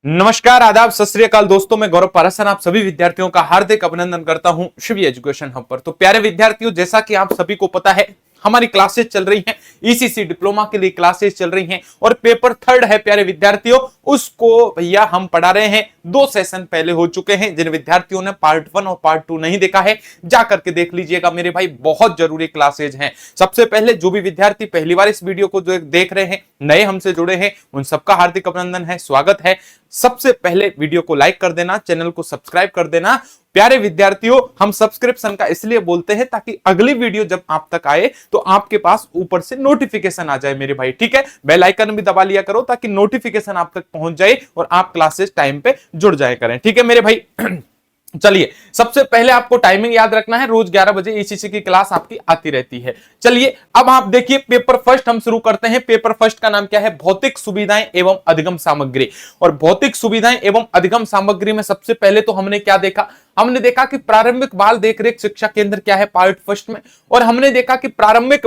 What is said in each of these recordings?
नमस्कार, आदाब, सत श्री अकाल दोस्तों। मैं गौरव पारसन आप सभी विद्यार्थियों का हार्दिक अभिनंदन करता हूं शिवी एजुकेशन हब पर। तो प्यारे विद्यार्थियों, जैसा कि आप सभी को पता है, हमारी क्लासेस चल रही हैं, ईसीसी डिप्लोमा के लिए क्लासेस चल रही हैं और पेपर थर्ड है प्यारे विद्यार्थियों, उसको भैया हम पढ़ा रहे हैं। 2 सेशन पहले हो चुके हैं। जिन विद्यार्थियों ने पार्ट 1 और पार्ट 2 नहीं देखा है, जाकर के देख लीजिएगा मेरे भाई, बहुत जरूरी क्लासेज हैं। सबसे पहले जो भी विद्यार्थी पहली बार इस वीडियो को जो देख रहे हैं, नए हमसे जुड़े हैं, उन सबका हार्दिक अभिनंदन है, स्वागत है। सबसे पहले वीडियो को लाइक कर देना, चैनल को सब्सक्राइब कर देना। प्यारे विद्यार्थियों, हम सब्सक्रिप्शन का इसलिए बोलते हैं ताकि अगली वीडियो जब आप तक आए तो आपके पास ऊपर से नोटिफिकेशन आ जाए मेरे भाई, ठीक है। बेल आइकन भी दबा लिया करो ताकि नोटिफिकेशन आप तक पहुंच जाए और आप क्लासेस टाइम पे जुड़ जाए करें, ठीक है मेरे भाई। चलिए, सबसे पहले आपको टाइमिंग याद रखना है, रोज 11 बजे ईसीसी की क्लास आपकी आती रहती है। चलिए, अब आप देखिए पेपर फर्स्ट हम शुरू करते हैं। पेपर फर्स्ट का नाम क्या है? भौतिक सुविधाएं एवं अधिगम सामग्री। और भौतिक सुविधाएं एवं अधिगम सामग्री में सबसे पहले तो हमने क्या देखा? हमने देखा कि प्रारंभिक बाल देखरेख शिक्षा केंद्र क्या है पार्ट फर्स्ट में, और हमने देखा कि प्रारंभिक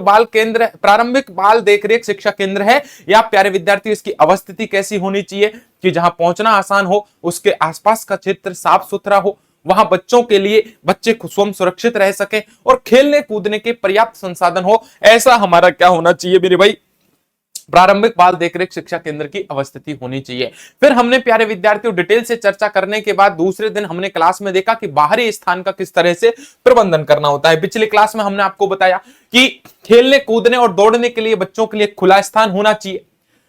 बाल देखरेख शिक्षा केंद्र है या प्यारे विद्यार्थी इसकी अवस्थिति कैसी होनी चाहिए कि जहां पहुंचना आसान हो, उसके आसपास का क्षेत्र साफ सुथरा हो, वहां बच्चों के लिए बच्चे स्वयं सुरक्षित रह सके और खेलने कूदने के पर्याप्त संसाधन हो। ऐसा हमारा क्या होना चाहिए मेरे भाई? प्रारंभिक बाल देखरेख शिक्षा केंद्र की अवस्थिति होनी चाहिए। फिर हमने प्यारे विद्यार्थियों डिटेल से चर्चा करने के बाद दूसरे दिन हमने क्लास में देखा कि बाहरी स्थान का किस तरह से प्रबंधन करना होता है। पिछली क्लास में हमने आपको बताया कि खेलने कूदने और दौड़ने के लिए बच्चों के लिए खुला स्थान होना चाहिए।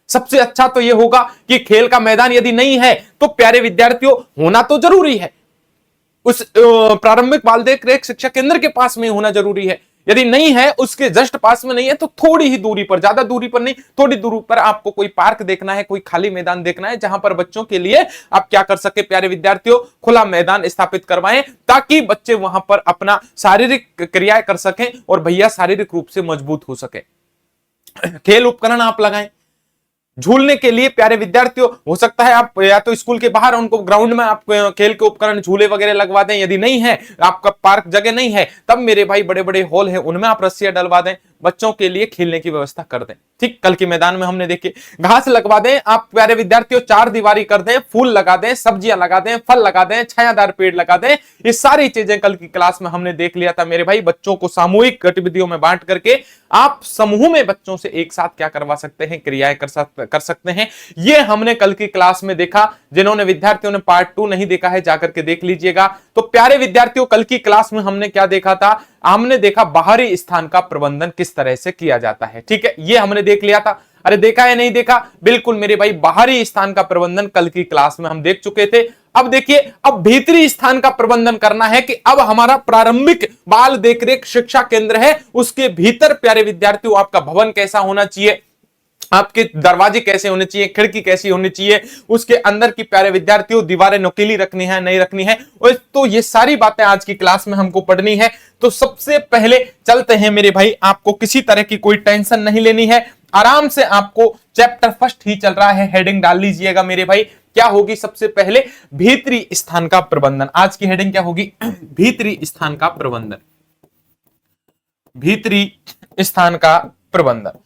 सबसे अच्छा तो यह होगा कि खेल का मैदान यदि नहीं है तो प्यारे विद्यार्थियों होना तो जरूरी है, उस प्रारंभिक बाल देखरेख शिक्षा केंद्र के पास में होना जरूरी है। यदि नहीं है, उसके जस्ट पास में नहीं है, तो थोड़ी ही दूरी पर, ज्यादा दूरी पर नहीं, थोड़ी दूरी पर आपको कोई पार्क देखना है, कोई खाली मैदान देखना है जहां पर बच्चों के लिए आप क्या कर सके प्यारे विद्यार्थियों, खुला मैदान स्थापित करवाएं ताकि बच्चे वहां पर अपना शारीरिक क्रियाएं कर सकें और भैया शारीरिक रूप से मजबूत हो सके। खेल उपकरण आप लगाएं। झूलने के लिए प्यारे विद्यार्थियों हो सकता है आप या तो स्कूल के बाहर उनको ग्राउंड में आप खेल के उपकरण झूले वगैरह लगवा दें। यदि नहीं है, आपका पार्क जगह नहीं है, तब मेरे भाई बड़े बड़े हॉल है उनमें आप रस्सियां डलवा दें, बच्चों के लिए खेलने की व्यवस्था कर दें। ठीक, कल के मैदान में हमने देखे घास लगवा दें आप प्यारे विद्यार्थियों, 4 दीवारी कर दें, फूल लगा दें, सब्जियां लगा दें, फल लगा दें, छायादार पेड़ लगा दें। ये सारी चीजें कल की क्लास में हमने देख लिया था मेरे भाई। बच्चों को सामूहिक गतिविधियों में बांट करके आप समूह में बच्चों से एक साथ क्या करवा सकते हैं, क्रियाएं कर सकते हैं। ये हमने कल की क्लास में देखा। जिन्होंने विद्यार्थियों ने पार्ट 2 नहीं देखा है, जाकर के देख लीजिएगा। तो प्यारे विद्यार्थियों, कल की क्लास में हमने क्या देखा था? हमने देखा बाहरी स्थान का प्रबंधन किस तरह से किया जाता है, ठीक है, ये हमने देख लिया था। अरे देखा या नहीं देखा? बिल्कुल मेरे भाई, बाहरी स्थान का प्रबंधन कल की क्लास में हम देख चुके थे। अब देखिए, अब भीतरी स्थान का प्रबंधन करना है कि अब हमारा प्रारंभिक बाल देखरेख शिक्षा केंद्र है, उसके भीतर प्यारे विद्यार्थियों आपका भवन कैसा होना चाहिए, आपके दरवाजे कैसे होने चाहिए, खिड़की कैसी होनी चाहिए, उसके अंदर की प्यारे विद्यार्थियों दीवारें नुकीली रखनी है नहीं रखनी है, तो ये सारी बातें आज की क्लास में हमको पढ़नी है। तो सबसे पहले चलते हैं मेरे भाई, आपको किसी तरह की कोई टेंशन नहीं लेनी है, आराम से आपको चैप्टर फर्स्ट ही चल रहा है, हेडिंग डाल लीजिएगा मेरे भाई। क्या होगी? सबसे पहले भीतरी स्थान का प्रबंधन। आज की हेडिंग क्या होगी? भीतरी स्थान का प्रबंधन। भीतरी स्थान का प्रबंधन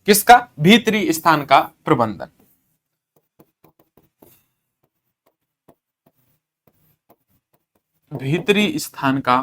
किसका? भीतरी स्थान का प्रबंधन। भीतरी स्थान का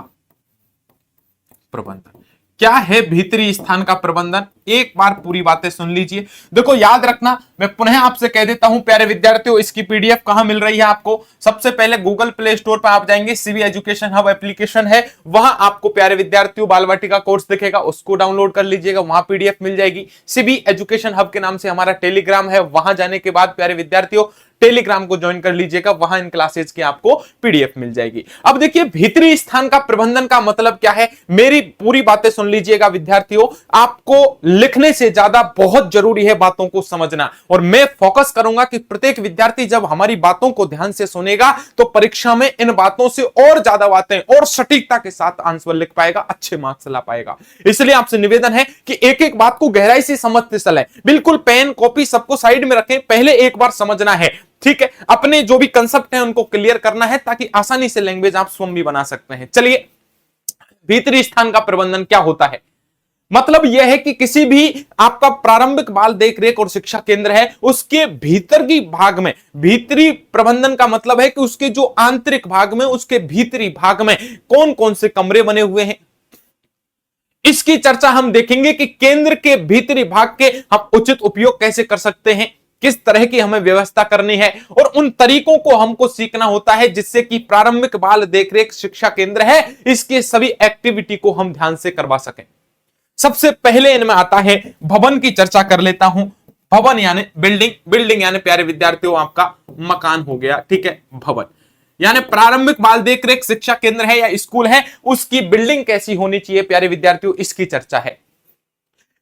प्रबंधन क्या है? भीतरी स्थान का प्रबंधन एक बार पूरी बातें सुन लीजिए। देखो, याद रखना, मैं पुनः आपसे कह देता हूं प्यारे विद्यार्थियों, इसकी पीडीएफ कहां मिल रही है आपको? सबसे पहले गूगल प्ले स्टोर पर आप जाएंगे, सीबी एजुकेशन हब एप्लीकेशन है, वहां आपको प्यारे विद्यार्थियों बाल वाटिका कोर्स दिखेगा, उसको डाउनलोड कर लीजिएगा, वहां पीडीएफ मिल जाएगी। सीबी एजुकेशन हब के नाम से हमारा टेलीग्राम है, वहां जाने के बाद प्यारे विद्यार्थियों टेलीग्राम को ज्वाइन कर लीजिएगा, वहां इन क्लासेज की आपको पीडीएफ मिल जाएगी। अब देखिए, भीतरी स्थान का प्रबंधन का मतलब क्या है, मेरी पूरी बातें सुन लीजिएगा विद्यार्थियों। आपको लिखने से ज्यादा बहुत जरूरी है बातों को समझना, और मैं फोकस करूंगा कि प्रत्येक विद्यार्थी जब हमारी बातों को ध्यान से सुनेगा तो परीक्षा में इन बातों से और ज्यादा बातें और सटीकता के साथ आंसर लिख पाएगा, अच्छे मार्क्स ला पाएगा। इसलिए आपसे निवेदन है कि एक एक बात को गहराई से समझते चलें। बिल्कुल पेन कॉपी सबको साइड में रखें, पहले एक बार समझना है, ठीक है, अपने जो भी कंसेप्ट है उनको क्लियर करना है ताकि आसानी से लैंग्वेज आप स्वयं भी बना सकते हैं। चलिए, भीतरी स्थान का प्रबंधन क्या होता है? मतलब यह है कि किसी भी आपका प्रारंभिक बाल देख रेख और शिक्षा केंद्र है, उसके भीतर की भाग में, भीतरी प्रबंधन का मतलब है कि उसके जो आंतरिक भाग में, उसके भीतरी भाग में कौन कौन से कमरे बने हुए हैं, इसकी चर्चा हम देखेंगे कि केंद्र के भीतरी भाग के हम उचित उपयोग कैसे कर सकते हैं, किस तरह की हमें व्यवस्था करनी है, और उन तरीकों को हमको सीखना होता है जिससे कि प्रारंभिक बाल देखरेख शिक्षा केंद्र है, इसके सभी एक्टिविटी को हम ध्यान से करवा सकें। सबसे पहले इनमें आता है भवन की चर्चा कर लेता हूं। भवन यानी बिल्डिंग, बिल्डिंग यानी प्यारे विद्यार्थियों आपका मकान हो गया, ठीक है। भवन यानी प्रारंभिक बाल देखरेख शिक्षा केंद्र है या स्कूल है, उसकी बिल्डिंग कैसी होनी चाहिए प्यारे विद्यार्थियों, इसकी चर्चा है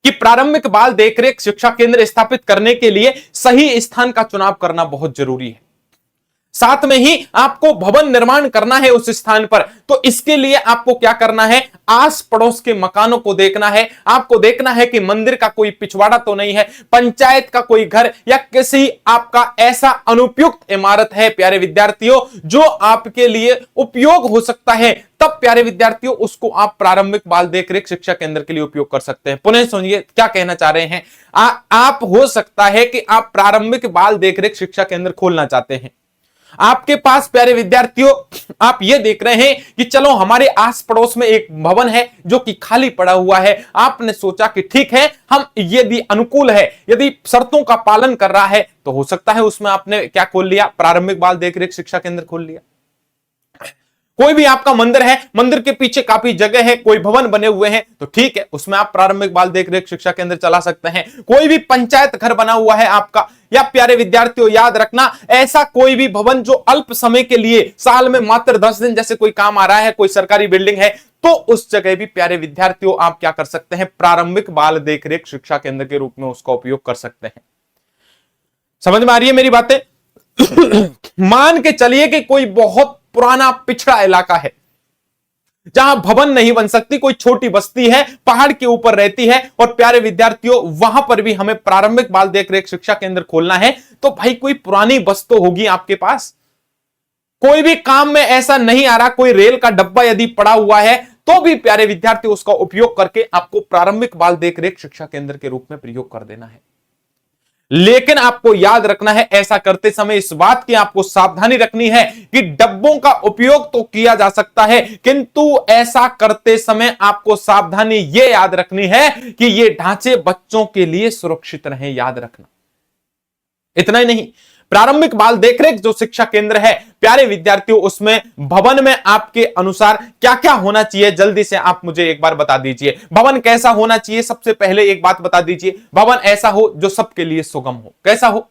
कि प्रारंभिक बाल देखरेख शिक्षा केंद्र स्थापित करने के लिए सही स्थान का चुनाव करना बहुत जरूरी है। साथ में ही आपको भवन निर्माण करना है उस स्थान पर, तो इसके लिए आपको क्या करना है, आस पड़ोस के मकानों को देखना है। आपको देखना है कि मंदिर का कोई पिछवाड़ा तो नहीं है, पंचायत का कोई घर या किसी आपका ऐसा अनुपयुक्त इमारत है प्यारे विद्यार्थियों जो आपके लिए उपयोग हो सकता है, तब प्यारे विद्यार्थियों उसको आप प्रारंभिक बाल देखरेख शिक्षा केंद्र के लिए उपयोग कर सकते हैं। पुनः सुनिए क्या कहना चाह रहे हैं। आप हो सकता है कि आप प्रारंभिक बाल देखरेख शिक्षा केंद्र खोलना चाहते हैं, आपके पास प्यारे विद्यार्थियों आप ये देख रहे हैं कि चलो हमारे आस पड़ोस में एक भवन है जो कि खाली पड़ा हुआ है। आपने सोचा कि ठीक है, हम यदि अनुकूल है, यदि शर्तों का पालन कर रहा है, तो हो सकता है उसमें आपने क्या खोल लिया, प्रारंभिक बाल देखरेख शिक्षा केंद्र खोल लिया। कोई भी आपका मंदिर है, मंदिर के पीछे काफी जगह है, कोई भवन बने हुए हैं, तो ठीक है, उसमें आप प्रारंभिक बाल देखरेख शिक्षा केंद्र चला सकते हैं। कोई भी पंचायत घर बना हुआ है आपका, या प्यारे विद्यार्थियों याद रखना, ऐसा कोई भी भवन जो अल्प समय के लिए, साल में मात्र 10 दिन जैसे कोई काम आ रहा है, कोई सरकारी बिल्डिंग है, तो उस जगह भी प्यारे विद्यार्थियों आप क्या कर सकते हैं, प्रारंभिक बाल देखरेख शिक्षा केंद्र के रूप में उसका उपयोग कर सकते हैं। समझ में आ रही है मेरी बातें? मान के चलिए कि कोई बहुत पुराना पिछड़ा इलाका है जहां भवन नहीं बन सकती, कोई छोटी बस्ती है, पहाड़ के ऊपर रहती है, और प्यारे विद्यार्थियों वहां पर भी हमें प्रारंभिक बाल देखरेख शिक्षा केंद्र खोलना है, तो भाई कोई पुरानी बस तो होगी आपके पास। कोई भी काम में ऐसा नहीं आ रहा, कोई रेल का डब्बा यदि पड़ा हुआ है, तो भी प्यारे विद्यार्थी उसका उपयोग करके आपको प्रारंभिक बाल देखरेख शिक्षा केंद्र के रूप में प्रयोग कर देना है। लेकिन आपको याद रखना है, ऐसा करते समय इस बात की आपको सावधानी रखनी है कि डब्बों का उपयोग तो किया जा सकता है, किंतु ऐसा करते समय आपको सावधानी यह याद रखनी है कि ये ढांचे बच्चों के लिए सुरक्षित रहें। याद रखना, इतना ही नहीं, प्रारंभिक बाल देखरेख जो शिक्षा केंद्र है प्यारे विद्यार्थियों, उसमें भवन में आपके अनुसार क्या क्या होना चाहिए, जल्दी से आप मुझे एक बार बता दीजिए। भवन कैसा होना चाहिए, सबसे पहले एक बात बता दीजिए। भवन ऐसा हो जो सबके लिए सुगम हो। कैसा हो,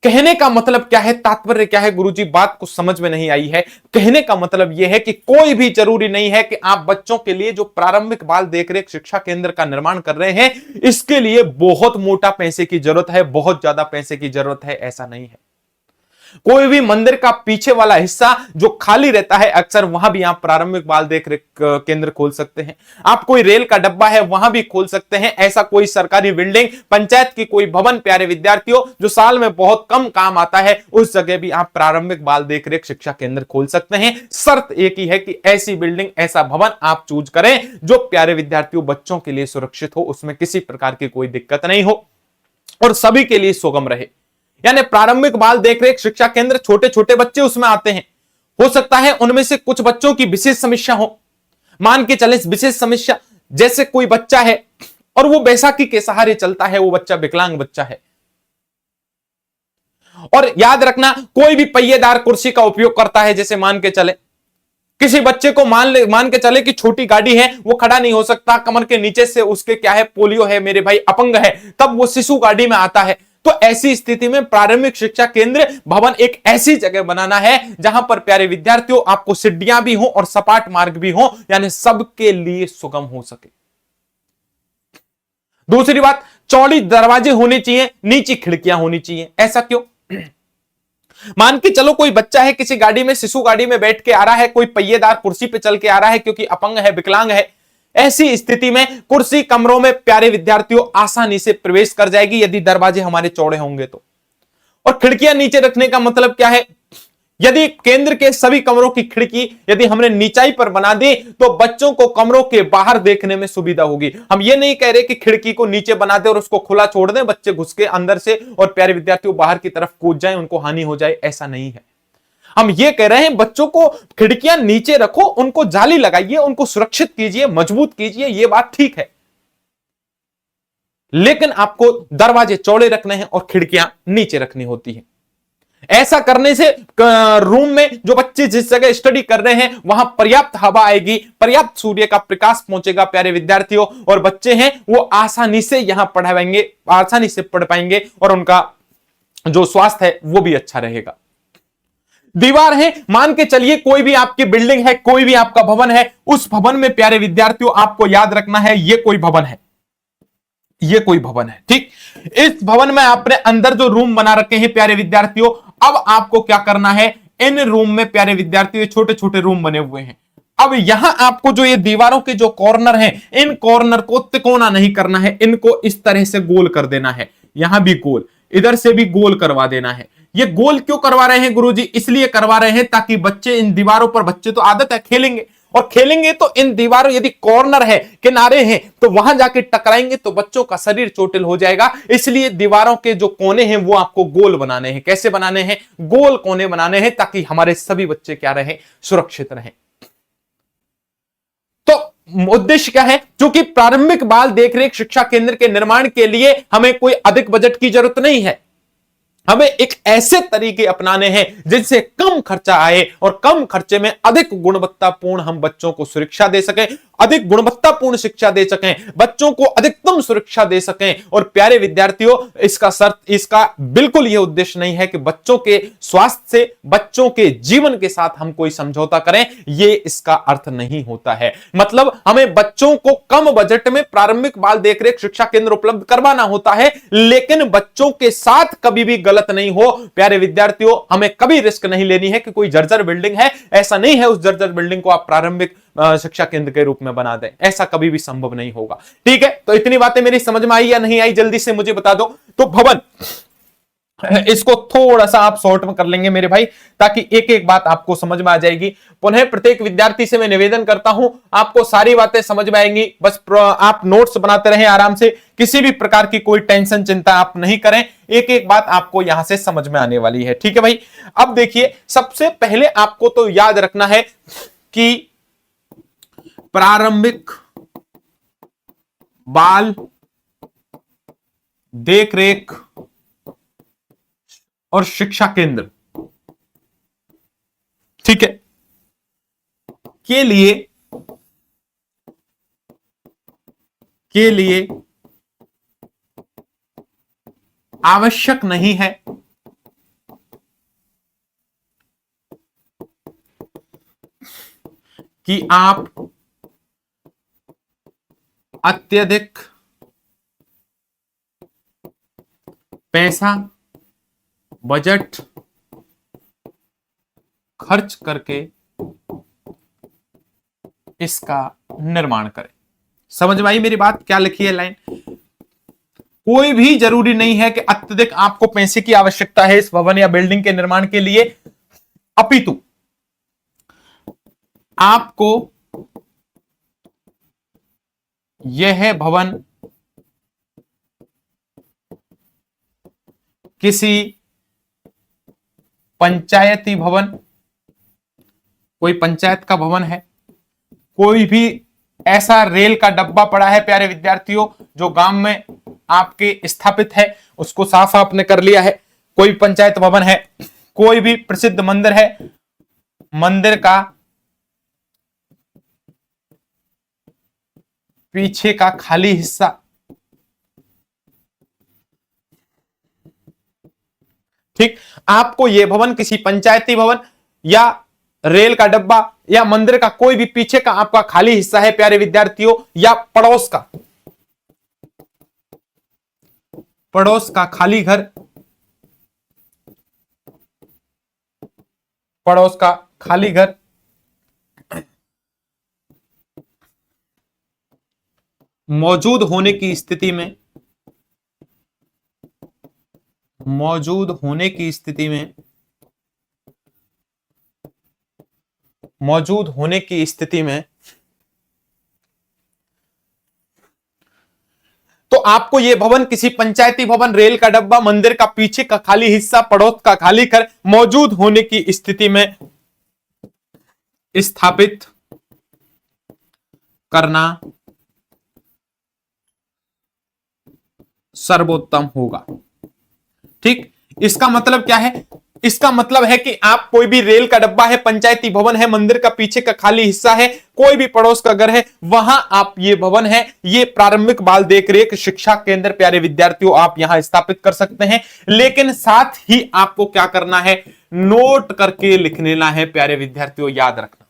कहने का मतलब क्या है, तात्पर्य क्या है? गुरुजी बात कुछ समझ में नहीं आई है। कहने का मतलब यह है कि कोई भी जरूरी नहीं है कि आप बच्चों के लिए जो प्रारंभिक बाल देखरेख शिक्षा केंद्र का निर्माण कर रहे हैं, इसके लिए बहुत मोटा पैसे की जरूरत है, बहुत ज्यादा पैसे की जरूरत है, ऐसा नहीं है। कोई भी मंदिर का पीछे वाला हिस्सा जो खाली रहता है, अक्सर वहां भी आप प्रारंभिक बाल देखरेख केंद्र खोल सकते हैं। आप कोई रेल का डब्बा है वहां भी खोल सकते हैं। ऐसा कोई सरकारी बिल्डिंग, पंचायत की कोई भवन प्यारे विद्यार्थियों जो साल में बहुत कम काम आता है, उस जगह भी आप प्रारंभिक बाल देखरेख शिक्षा केंद्र खोल सकते हैं। शर्त एक ही है कि ऐसी बिल्डिंग, ऐसा भवन आप चूज करें जो प्यारे विद्यार्थियों बच्चों के लिए सुरक्षित हो, उसमें किसी प्रकार की कोई दिक्कत नहीं हो और सभी के लिए सुगम रहे। यानी प्रारंभिक बाल देखरेख शिक्षा केंद्र, छोटे छोटे बच्चे उसमें आते हैं, हो सकता है उनमें से कुछ बच्चों की विशेष समस्या हो। मान के चले विशेष समस्या, जैसे कोई बच्चा है और वो बैसाखी के सहारे चलता है, वो बच्चा विकलांग बच्चा है, और याद रखना कोई भी पहिएदार कुर्सी का उपयोग करता है। जैसे मान के चले किसी बच्चे को मान के चले कि छोटी गाड़ी है, वो खड़ा नहीं हो सकता, कमर के नीचे से उसके क्या है, पोलियो है मेरे भाई, अपंग है, तब वो शिशु गाड़ी में आता है। तो ऐसी स्थिति में प्रारंभिक शिक्षा केंद्र भवन एक ऐसी जगह बनाना है जहां पर प्यारे विद्यार्थियों आपको सीढ़ियां भी हो और सपाट मार्ग भी हो, यानी सबके लिए सुगम हो सके। दूसरी बात, चौड़ी दरवाजे होने चाहिए, नीची खिड़कियां होनी चाहिए। ऐसा क्यों? मान के चलो कोई बच्चा है किसी गाड़ी में, शिशु गाड़ी में बैठ के आ रहा है, कोई पहिएदार कुर्सी पे चल के आ रहा है क्योंकि अपंग है, विकलांग है। ऐसी स्थिति में कुर्सी कमरों में प्यारे विद्यार्थियों आसानी से प्रवेश कर जाएगी यदि दरवाजे हमारे चौड़े होंगे तो। और खिड़कियां नीचे रखने का मतलब क्या है? यदि केंद्र के सभी कमरों की खिड़की यदि हमने नीचाई पर बना दी तो बच्चों को कमरों के बाहर देखने में सुविधा होगी। हम ये नहीं कह रहे कि खिड़की को नीचे बना दे और उसको खुला छोड़ दें, बच्चे घुस के अंदर से और प्यारे विद्यार्थियों बाहर की तरफ कूद जाएं, उनको हानि हो जाए, ऐसा नहीं है। हम ये कह रहे हैं बच्चों को खिड़कियां नीचे रखो, उनको जाली लगाइए, उनको सुरक्षित कीजिए, मजबूत कीजिए, ये बात ठीक है, लेकिन आपको दरवाजे चौड़े रखने हैं और खिड़कियां नीचे रखनी होती है। ऐसा करने से रूम में जो बच्चे जिस जगह स्टडी कर रहे हैं वहां पर्याप्त हवा आएगी, पर्याप्त सूर्य का प्रकाश पहुंचेगा प्यारे विद्यार्थियों, और बच्चे हैं वो आसानी से यहां पढ़ाएंगे, आसानी से पढ़ पाएंगे और उनका जो स्वास्थ्य है वो भी अच्छा रहेगा। दीवार है, मान के चलिए कोई भी आपकी बिल्डिंग है, कोई भी आपका भवन है, उस भवन में प्यारे विद्यार्थियों आपको याद रखना है ये कोई भवन है, ये कोई भवन है, ठीक। इस भवन में आपने अंदर जो रूम बना रखे हैं प्यारे विद्यार्थियों, अब आपको क्या करना है, इन रूम में प्यारे विद्यार्थियों छोटे छोटे रूम बने हुए हैं। अब यहां आपको जो ये दीवारों के जो कॉर्नर हैं, इन कॉर्नर को तिकोना नहीं करना है, इनको इस तरह से गोल कर देना है, यहां भी गोल, इधर से भी गोल करवा देना है। ये गोल क्यों करवा रहे हैं गुरुजी? इसलिए करवा रहे हैं ताकि बच्चे इन दीवारों पर, बच्चे तो आदत है खेलेंगे, और खेलेंगे तो इन दीवारों, यदि कॉर्नर है, किनारे हैं, तो वहां जाके टकराएंगे तो बच्चों का शरीर चोटिल हो जाएगा। इसलिए दीवारों के जो कोने हैं वो आपको गोल बनाने हैं। कैसे बनाने हैं? गोल कोने बनाने हैं ताकि हमारे सभी बच्चे क्या रहें, सुरक्षित रहें। तो उद्देश्य क्या है? क्योंकि प्रारंभिक बाल देखरेख शिक्षा केंद्र के निर्माण के लिए हमें कोई अधिक बजट की जरूरत नहीं है, हमें एक ऐसे तरीके अपनाने हैं जिनसे कम खर्चा आए और कम खर्चे में अधिक गुणवत्तापूर्ण हम बच्चों को सुरक्षा दे सकें, अधिक गुणवत्तापूर्ण शिक्षा दे सकें, बच्चों को अधिकतम सुरक्षा दे सकें। और प्यारे विद्यार्थियों, इसका शर्त, इसका बिल्कुल यह उद्देश्य नहीं है कि बच्चों के स्वास्थ्य से, बच्चों के जीवन के साथ हम कोई समझौता करें, यह इसका अर्थ नहीं होता है। मतलब हमें बच्चों को कम बजट में प्रारंभिक बाल देखरेख शिक्षा केंद्र उपलब्ध करवाना होता है, लेकिन बच्चों के साथ कभी भी गलत नहीं हो। प्यारे विद्यार्थियों, हमें कभी रिस्क नहीं लेनी है कि कोई जर्जर बिल्डिंग है, ऐसा नहीं है उस जर्जर बिल्डिंग को आप प्रारंभिक शिक्षा केंद्र के रूप में बना दें, ऐसा कभी भी संभव नहीं होगा। ठीक है, तो इतनी बातें मेरी समझ में आई या नहीं आई, जल्दी से मुझे बता दो। तो भवन, इसको थोड़ा सा आप शॉर्ट में कर लेंगे मेरे भाई, ताकि एक एक बात आपको समझ में आ जाएगी। पुनः प्रत्येक विद्यार्थी से मैं निवेदन करता हूं, आपको सारी बातें समझ में आएंगी, बस आप नोट्स बनाते रहें आराम से, किसी भी प्रकार की कोई टेंशन चिंता आप नहीं करें, एक एक बात आपको यहां से समझ में आने वाली है। ठीक है भाई, अब देखिए, सबसे पहले आपको तो याद रखना है कि प्रारंभिक बाल देखरेख और शिक्षा केंद्र, ठीक है, के लिए आवश्यक नहीं है कि आप अत्यधिक पैसा, बजट खर्च करके इसका निर्माण करें। समझ में आई मेरी बात? क्या लिखी है लाइन? कोई भी जरूरी नहीं है कि अत्यधिक आपको पैसे की आवश्यकता है इस भवन या बिल्डिंग के निर्माण के लिए, अपितु आपको यह भवन किसी पंचायती भवन, कोई पंचायत का भवन है, कोई भी ऐसा रेल का डब्बा पड़ा है प्यारे विद्यार्थियों जो गांव में आपके स्थापित है, उसको साफ आपने कर लिया है, कोई पंचायत भवन है, कोई भी प्रसिद्ध मंदिर है, मंदिर का पीछे का खाली हिस्सा, ठीक, आपको यह भवन किसी पंचायती भवन या रेल का डब्बा या मंदिर का कोई भी पीछे का आपका खाली हिस्सा है प्यारे विद्यार्थियों, या पड़ोस का खाली घर, पड़ोस का खाली घर मौजूद होने की स्थिति में मौजूद होने की स्थिति में तो आपको यह भवन किसी पंचायती भवन, रेल का डब्बा, मंदिर का पीछे का खाली हिस्सा, पड़ोस का खाली घर मौजूद होने की स्थिति में स्थापित करना सर्वोत्तम होगा। ठीक, इसका मतलब क्या है? इसका मतलब है कि आप कोई भी रेल का डब्बा है, पंचायती भवन है, मंदिर का पीछे का खाली हिस्सा है, कोई भी पड़ोस का घर है, वहां आप ये भवन है, ये प्रारंभिक बाल देखरेख शिक्षा केंद्र प्यारे विद्यार्थियों आप यहां स्थापित कर सकते हैं। लेकिन साथ ही आपको क्या करना है? नोट करके लिख लेना है प्यारे विद्यार्थियों, याद रखना।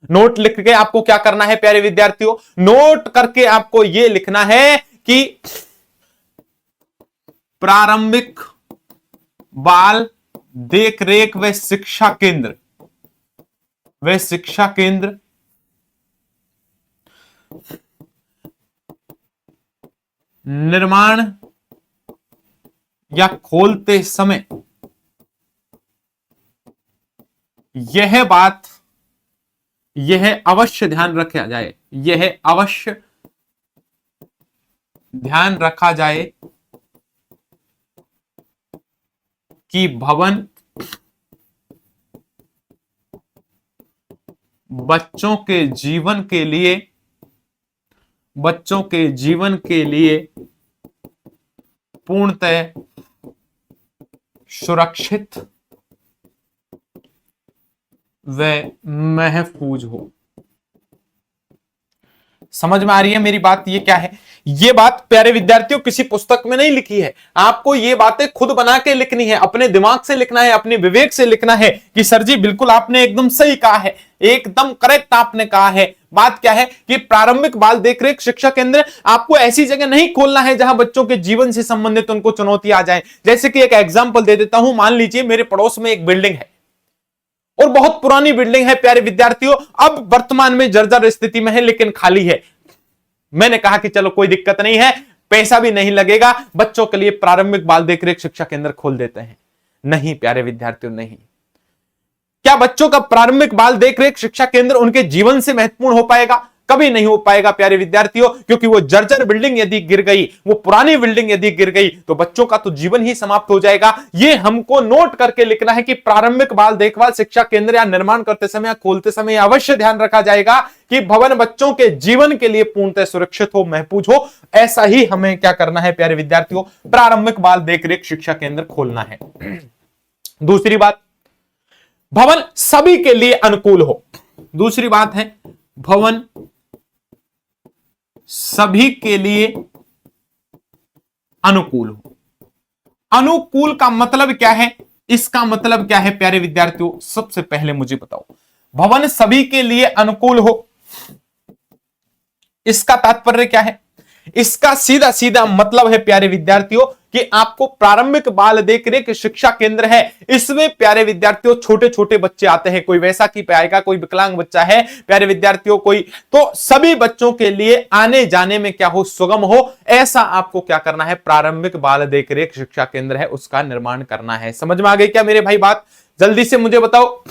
नोट लिख के आपको क्या करना है प्यारे विद्यार्थियों? नोट करके आपको यह लिखना है कि प्रारंभिक बाल देखरेख व शिक्षा केंद्र निर्माण या खोलते समय यह अवश्य ध्यान रखा जाए, यह अवश्य ध्यान रखा जाए कि भवन बच्चों के जीवन के लिए पूर्णतः सुरक्षित व महफूज हो। समझ में आ रही है मेरी बात? ये क्या है? ये बात प्यारे विद्यार्थियों किसी पुस्तक में नहीं लिखी है, आपको ये बातें खुद बना के लिखनी है, अपने दिमाग से लिखना है, अपने विवेक से लिखना है कि सर जी बिल्कुल आपने एकदम सही कहा है, एकदम करेक्ट आपने कहा है। बात क्या है कि प्रारंभिक बाल देखरेख शिक्षा केंद्र आपको ऐसी जगह नहीं खोलना है जहां बच्चों के जीवन से संबंधित उनको चुनौती आ जाए। जैसे कि एक एग्जाम्पल दे देता हूं, मान लीजिए मेरे पड़ोस में एक बिल्डिंग है और बहुत पुरानी बिल्डिंग है प्यारे विद्यार्थियों, अब वर्तमान में जर्जर स्थिति में है लेकिन खाली है। मैंने कहा कि चलो कोई दिक्कत नहीं है, पैसा भी नहीं लगेगा, बच्चों के लिए प्रारंभिक बाल देखरेख शिक्षा केंद्र खोल देते हैं। नहीं प्यारे विद्यार्थियों, नहीं। क्या बच्चों का प्रारंभिक बाल देखरेख शिक्षा केंद्र उनके जीवन से महत्वपूर्ण हो पाएगा? कभी नहीं हो पाएगा प्यारे विद्यार्थियों, क्योंकि वो जर्जर बिल्डिंग यदि गिर गई, वो पुरानी बिल्डिंग यदि गिर गई तो बच्चों का तो जीवन ही समाप्त हो जाएगा। ये हमको नोट करके लिखना है कि प्रारंभिक बाल देखभाल शिक्षा केंद्र या निर्माण करते समय या खोलते समय अवश्य ध्यान रखा जाएगा कि भवन बच्चों के जीवन के लिए पूर्णतः सुरक्षित हो, महफूज हो। ऐसा ही हमें क्या करना है प्यारे विद्यार्थियों? प्रारंभिक बाल देखरेख शिक्षा केंद्र खोलना है। दूसरी बात, भवन सभी के लिए अनुकूल हो। दूसरी बात है भवन सभी के लिए अनुकूल हो। अनुकूल का मतलब क्या है? इसका मतलब क्या है प्यारे विद्यार्थियों? सबसे पहले मुझे बताओ, भवन सभी के लिए अनुकूल हो, इसका तात्पर्य क्या है? इसका सीधा सीधा मतलब है प्यारे विद्यार्थियों कि आपको प्रारंभिक बाल देखरेख शिक्षा केंद्र है, इसमें प्यारे विद्यार्थियों छोटे छोटे बच्चे आते हैं, कोई वैसा की पाएगा, कोई विकलांग बच्चा है प्यारे विद्यार्थियों, कोई तो सभी बच्चों के लिए आने जाने में क्या हो, सुगम हो। ऐसा आपको क्या करना है? प्रारंभिक बाल देखरेख शिक्षा केंद्र है उसका निर्माण करना है। समझ में आ गई क्या मेरे भाई बात? जल्दी से मुझे बताओ।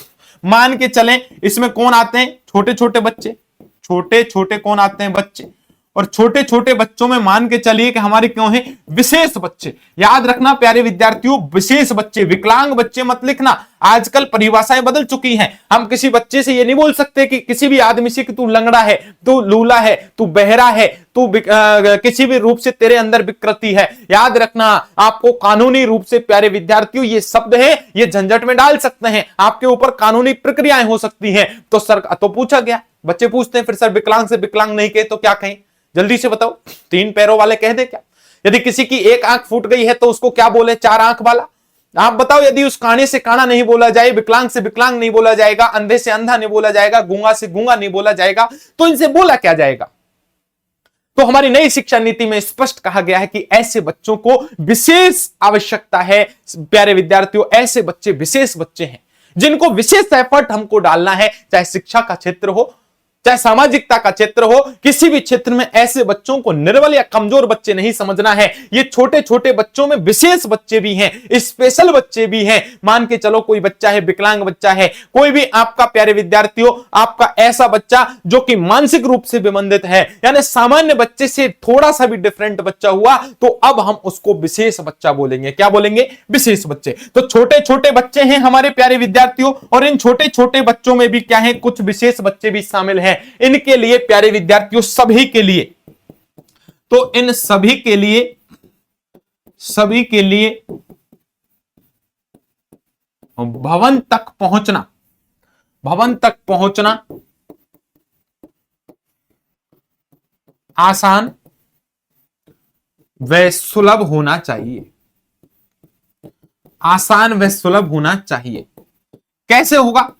मान के चलें इसमें कौन आते हैं? छोटे छोटे बच्चे। छोटे छोटे कौन आते हैं? बच्चे। और छोटे छोटे बच्चों में मान के चलिए कि हमारे क्यों हैं? विशेष बच्चे। याद रखना प्यारे विद्यार्थियों, विशेष बच्चे, विकलांग बच्चे मत लिखना। आजकल परिभाषाएं बदल चुकी हैं। हम किसी बच्चे से ये नहीं बोल सकते कि किसी भी आदमी से कि तू लंगड़ा है, तू लूला है, तू बहरा है, तू किसी भी रूप से तेरे अंदर विकृति है। याद रखना, आपको कानूनी रूप से प्यारे विद्यार्थियों ये शब्द है, ये झंझट में डाल सकते हैं, आपके ऊपर कानूनी प्रक्रियाएं हो सकती हैं। तो सर, तो पूछा गया, बच्चे पूछते हैं फिर सर विकलांग से विकलांग नहीं कहे तो क्या कहें? जल्दी से बताओ। 3 पैरों वाले कह दे क्या? यदि किसी की एक आंख फूट गई है तो उसको क्या बोले? 4 आंख वाला। आप बताओ, यदि उस काने से काना नहीं बोला जाए, विकलांग से विकलांग नहीं बोला जाएगा, अंधे से अंधा नहीं बोला जाएगा, गूंगा से गूंगा नहीं बोला जाएगा, तो इनसे बोला क्या जाएगा? तो हमारी नई शिक्षा नीति में स्पष्ट कहा गया है कि ऐसे बच्चों को विशेष आवश्यकता है। प्यारे विद्यार्थियों, ऐसे बच्चे विशेष बच्चे हैं जिनको विशेष एफर्ट हमको डालना है, चाहे शिक्षा का क्षेत्र हो, चाहे सामाजिकता का क्षेत्र हो, किसी भी क्षेत्र में ऐसे बच्चों को निर्बल या कमजोर बच्चे नहीं समझना है। ये छोटे छोटे बच्चों में विशेष बच्चे भी हैं, स्पेशल बच्चे भी हैं। मान के चलो कोई बच्चा है, विकलांग बच्चा है, कोई भी आपका प्यारे विद्यार्थियों आपका ऐसा बच्चा जो कि मानसिक रूप से विमंदित है, यानी सामान्य बच्चे से थोड़ा सा भी डिफरेंट बच्चा हुआ, तो अब हम उसको विशेष बच्चा बोलेंगे। क्या बोलेंगे? विशेष बच्चे। तो छोटे छोटे बच्चे हैं हमारे प्यारे विद्यार्थियों, और इन छोटे छोटे बच्चों में भी क्या है, कुछ विशेष बच्चे भी शामिल हैं। इनके लिए प्यारे विद्यार्थियों, सभी के लिए, तो इन सभी के लिए भवन तक पहुंचना आसान व सुलभ होना चाहिए। आसान व सुलभ होना चाहिए। कैसे होगा?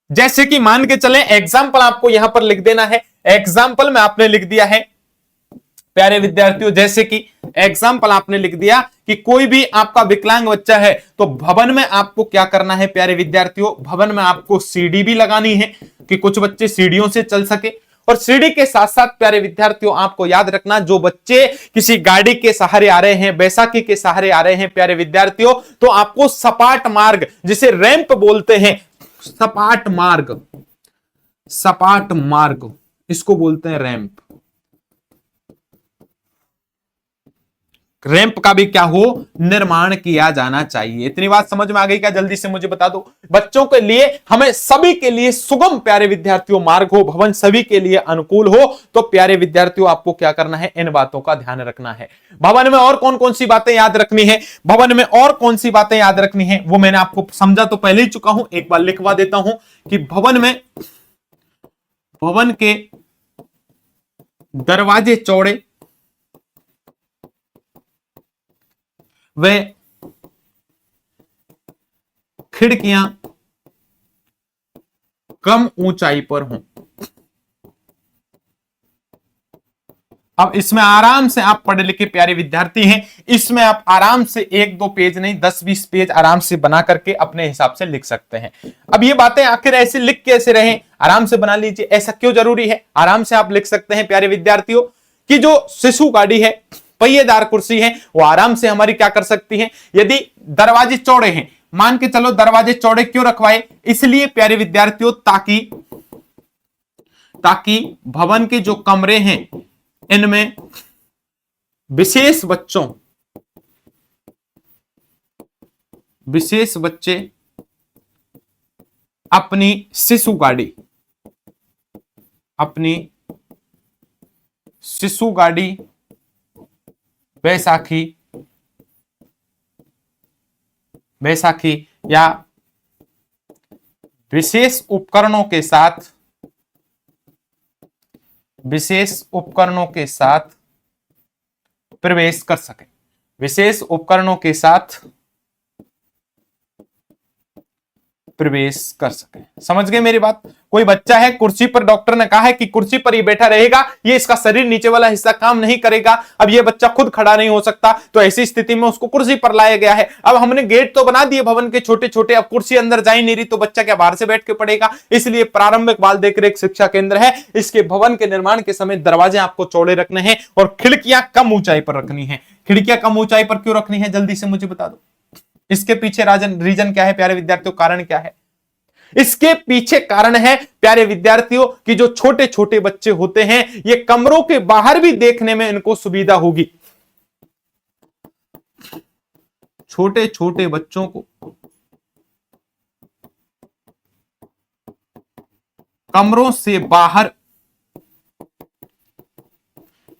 जैसे कि मान के चले, एग्जाम्पल आपको यहां पर लिख देना है। एग्जाम्पल में आपने लिख दिया है प्यारे विद्यार्थियों, जैसे कि एग्जाम्पल आपने लिख दिया कि कोई भी आपका विकलांग बच्चा है, तो भवन में आपको क्या करना है प्यारे विद्यार्थियों, भवन में आपको सीढ़ी भी लगानी है कि कुछ बच्चे सीढ़ियों से चल सके। और सीढ़ी के साथ साथ प्यारे विद्यार्थियों आपको याद रखना, जो बच्चे किसी गाड़ी के सहारे आ रहे हैं, बैसाखी के सहारे आ रहे हैं प्यारे विद्यार्थियों, तो आपको सपाट मार्ग, जिसे रैंप बोलते हैं, सपाट मार्ग इसको बोलते हैं रैंप। रैंप का भी क्या हो, निर्माण किया जाना चाहिए। इतनी बात समझ में आ गई क्या? जल्दी से मुझे बता दो। बच्चों के लिए, हमें सभी के लिए सुगम प्यारे विद्यार्थियों मार्ग हो, भवन सभी के लिए अनुकूल हो, तो प्यारे विद्यार्थियों आपको क्या करना है, इन बातों का ध्यान रखना है। भवन में और कौन कौन सी बातें याद रखनी है, भवन में और कौन सी बातें याद रखनी है, वो मैंने आपको समझा तो पहले ही चुका हूं, एक बार लिखवा देता हूं कि भवन के दरवाजे चौड़े वे खिड़कियां कम ऊंचाई पर हों। अब इसमें आराम से आप पढ़े लिखे प्यारे विद्यार्थी हैं, इसमें आप आराम से 1-2 पेज नहीं 10-20 पेज आराम से बना करके अपने हिसाब से लिख सकते हैं। अब ये बातें आखिर ऐसे लिख कैसे रहे, आराम से बना लीजिए। ऐसा क्यों जरूरी है? आराम से आप लिख सकते हैं प्यारे विद्यार्थियों कि जो शिशु गाड़ी है, पहिएदार कुर्सी है, वो आराम से हमारी क्या कर सकती है। यदि दरवाजे चौड़े हैं, मान के चलो दरवाजे चौड़े क्यों रखवाए, इसलिए प्यारे विद्यार्थियों ताकि भवन के जो कमरे हैं, इनमें विशेष बच्चे अपनी शिशु गाड़ी बैसाखी या विशेष उपकरणों के साथ प्रवेश कर सके। विशेष उपकरणों के साथ प्रवेश कर सके। समझ गए मेरी बात? कोई बच्चा है कुर्सी पर, डॉक्टर ने कहा है कि कुर्सी पर ही बैठा रहेगा, ये इसका शरीर नीचे वाला हिस्सा काम नहीं करेगा, अब ये बच्चा खुद खड़ा नहीं हो सकता, तो ऐसी स्थिति में उसको कुर्सी पर लाया गया है। अब हमने गेट तो बना दिए भवन के छोटे छोटे, अब कुर्सी अंदर जा ही नहीं रही, तो बच्चा क्या बाहर से बैठ के पढ़ेगा? इसलिए प्रारंभिक बाल देखरेख शिक्षा केंद्र है, इसके भवन के निर्माण के समय दरवाजे आपको चौड़े रखने हैं और खिड़कियां कम ऊंचाई पर रखनी है। खिड़कियां कम ऊंचाई पर क्यों रखनी है, जल्दी से मुझे बता दो। इसके पीछे रीजन क्या है प्यारे विद्यार्थियों, कारण क्या है? इसके पीछे कारण है प्यारे विद्यार्थियों कि जो छोटे छोटे बच्चे होते हैं, ये कमरों के बाहर भी देखने में इनको सुविधा होगी। छोटे छोटे बच्चों को कमरों से बाहर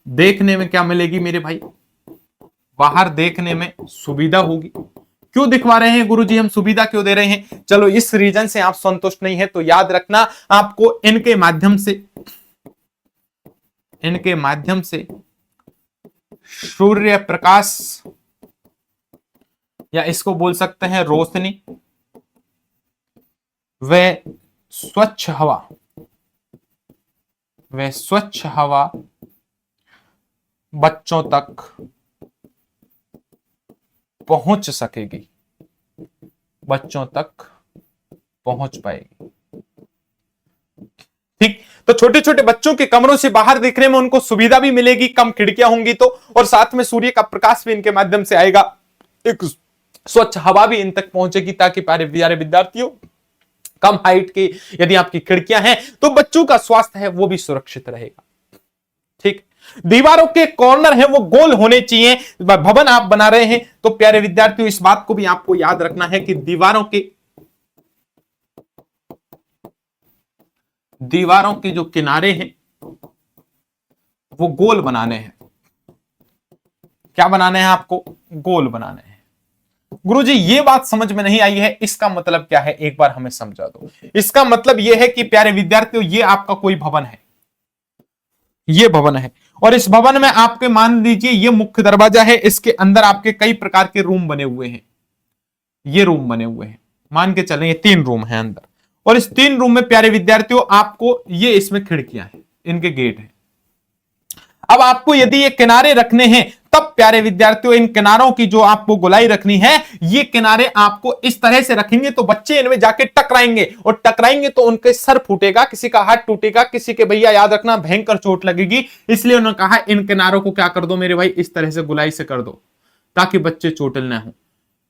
देखने में क्या मिलेगी मेरे भाई? बाहर देखने में सुविधा होगी। क्यों दिखवा रहे हैं गुरुजी, हम सुविधा क्यों दे रहे हैं? चलो इस रीजन से आप संतुष्ट नहीं है तो याद रखना, आपको इनके माध्यम से सूर्य प्रकाश, या इसको बोल सकते हैं रोशनी, व स्वच्छ हवा बच्चों तक पहुंच सकेगी, बच्चों तक पहुंच पाएगी। ठीक, तो छोटे छोटे बच्चों के कमरों से बाहर देखने में उनको सुविधा भी मिलेगी, कम खिड़कियां होंगी तो, और साथ में सूर्य का प्रकाश भी इनके माध्यम से आएगा, एक स्वच्छ हवा भी इन तक पहुंचेगी, ताकि प्यारे विद्यार्थियों कम हाइट की यदि आपकी खिड़कियां हैं तो बच्चों का स्वास्थ्य है वो भी सुरक्षित रहेगा। ठीक, दीवारों के कॉर्नर है वो गोल होने चाहिए। भवन आप बना रहे हैं तो प्यारे विद्यार्थियों इस बात को भी आपको याद रखना है कि दीवारों के जो किनारे हैं वो गोल बनाने हैं। क्या बनाने हैं आपको? गोल बनाने हैं। गुरुजी ये बात समझ में नहीं आई है, इसका मतलब क्या है, एक बार हमें समझा दो। इसका मतलब यह है कि प्यारे विद्यार्थियों ये आपका कोई भवन है, ये भवन है, और इस भवन में आपके मान लीजिए ये मुख्य दरवाजा है, इसके अंदर आपके कई प्रकार के रूम बने हुए हैं, ये रूम बने हुए हैं, मान के चलें ये 3 रूम हैं अंदर, और इस 3 रूम में प्यारे विद्यार्थियों आपको ये इसमें खिड़कियां हैं, इनके गेट हैं। अब आपको यदि ये किनारे रखने हैं तब प्यारे विद्यार्थियों इन किनारों की जो आपको गोलाई रखनी है, ये किनारे आपको इस तरह से रखेंगे तो बच्चे इनमें जाके टकराएंगे, और टकराएंगे तो उनके सर फूटेगा, किसी का हाथ टूटेगा, किसी के भैया याद रखना भयंकर चोट लगेगी। इसलिए उन्होंने कहा इन किनारों को क्या कर दो मेरे भाई, इस तरह से गोलाई से कर दो ताकि बच्चे चोटिल न हो।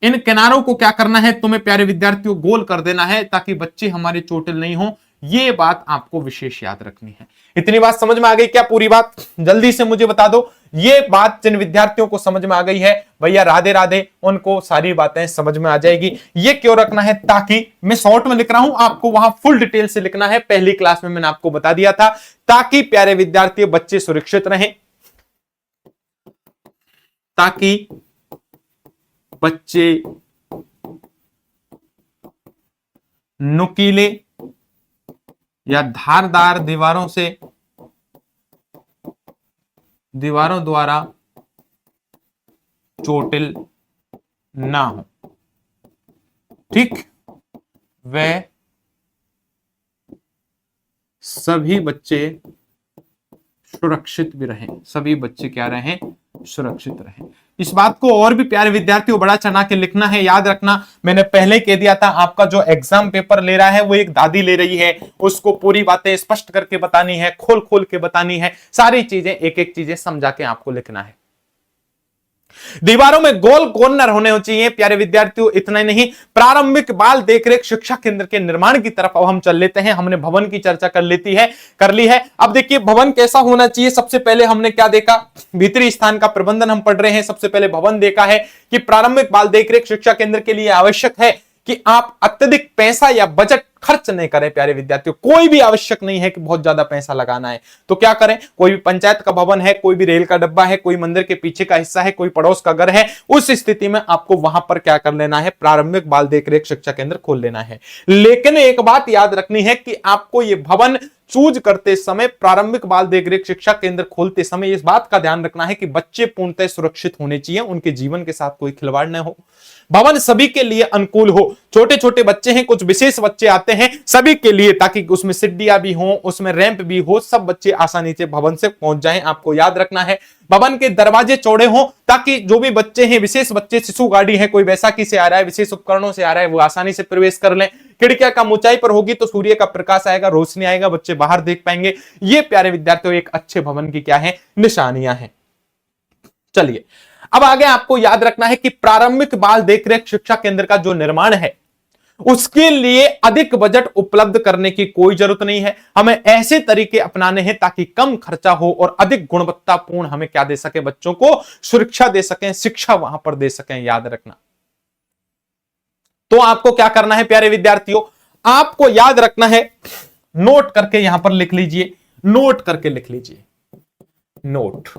इन किनारों को क्या करना है तुम्हें प्यारे विद्यार्थियों, गोल कर देना है ताकि बच्चे हमारे चोटिल नहीं हो। ये बात आपको विशेष याद रखनी है। इतनी बात समझ में आ गई क्या? पूरी बात जल्दी से मुझे बता दो। ये बात जिन विद्यार्थियों को समझ में आ गई है भैया राधे राधे, उनको सारी बातें समझ में आ जाएगी। ये क्यों रखना है? ताकि मैं शॉर्ट में लिख रहा हूं, आपको वहां फुल डिटेल से लिखना है। पहली क्लास में मैंने आपको बता दिया था, ताकि प्यारे विद्यार्थी बच्चे सुरक्षित रहें, ताकि बच्चे नुकीले या धारदार दीवारों द्वारा चोटिल ना हो। ठीक, वे सभी बच्चे सुरक्षित भी रहें, सभी बच्चे क्या रहें? सुरक्षित रहें। इस बात को और भी प्यारे विद्यार्थियों बड़ा चढ़ा के लिखना है। याद रखना मैंने पहले कह दिया था, आपका जो एग्जाम पेपर ले रहा है वो एक दादी ले रही है, उसको पूरी बातें स्पष्ट करके बतानी है, खोल खोल के बतानी है, सारी चीजें एक एक चीजें समझा के आपको लिखना है। दीवारों में गोल कॉर्नर होने चाहिए प्यारे विद्यार्थियों। इतना ही नहीं, प्रारंभिक बाल देखरेख शिक्षा केंद्र के निर्माण की तरफ अब हम चल लेते हैं। हमने भवन की चर्चा कर ली है। अब देखिए भवन कैसा होना चाहिए। सबसे पहले हमने क्या देखा? भीतरी स्थान का प्रबंधन हम पढ़ रहे हैं। सबसे पहले भवन देखा है कि प्रारंभिक बाल देखरेख शिक्षा केंद्र के लिए आवश्यक है कि आप अत्यधिक पैसा या बजट खर्च नहीं करें प्यारे विद्यार्थियों। कोई भी आवश्यक नहीं है कि बहुत ज्यादा पैसा लगाना है। तो क्या करें? कोई भी पंचायत का भवन है, कोई भी रेल का डब्बा है, कोई मंदिर के पीछे का हिस्सा है, कोई पड़ोस का घर है, उस स्थिति में आपको वहां पर क्या कर लेना है? प्रारंभिक बाल देखरेख शिक्षा केंद्र खोल लेना है। लेकिन एक बात याद रखनी है कि आपको यह भवन चूज करते समय, प्रारंभिक बाल देखरेख शिक्षा केंद्र खोलते समय इस बात का ध्यान रखना है कि बच्चे पूर्णतः सुरक्षित होने चाहिए, उनके जीवन के साथ कोई खिलवाड़ न हो, भवन सभी के लिए अनुकूल हो। छोटे छोटे बच्चे हैं, कुछ विशेष बच्चे आते हैं, सभी के लिए, ताकि उसमें सीढ़ियां भी हो, उसमें रैंप भी हो, सब बच्चे आसानी से भवन से पहुंच जाएं। आपको याद रखना है भवन के दरवाजे चौड़े हों, ताकि जो भी बच्चे हैं, विशेष बच्चे, शिशु गाड़ी है, कोई बैसाखी से आ रहा है, विशेष उपकरणों से आ रहा है, वो आसानी से प्रवेश कर लें। खिड़कियां कम ऊंचाई पर होगी तो सूर्य का प्रकाश आएगा, रोशनी आएगा, बच्चे बाहर देख पाएंगे। ये प्यारे विद्यार्थियों एक अच्छे भवन की क्या है? निशानियां हैं। चलिए अब आगे आपको याद रखना है कि प्रारंभिक बाल देखरेख शिक्षा केंद्र का जो निर्माण है उसके लिए अधिक बजट उपलब्ध करने की कोई जरूरत नहीं है। हमें ऐसे तरीके अपनाने हैं ताकि कम खर्चा हो और अधिक गुणवत्तापूर्ण हमें क्या दे सके? बच्चों को सुरक्षा दे सकें, शिक्षा वहां पर दे सकें। याद रखना। तो आपको क्या करना है प्यारे विद्यार्थियों? आपको याद रखना है, नोट करके यहां पर लिख लीजिए, नोट करके लिख लीजिए, नोट।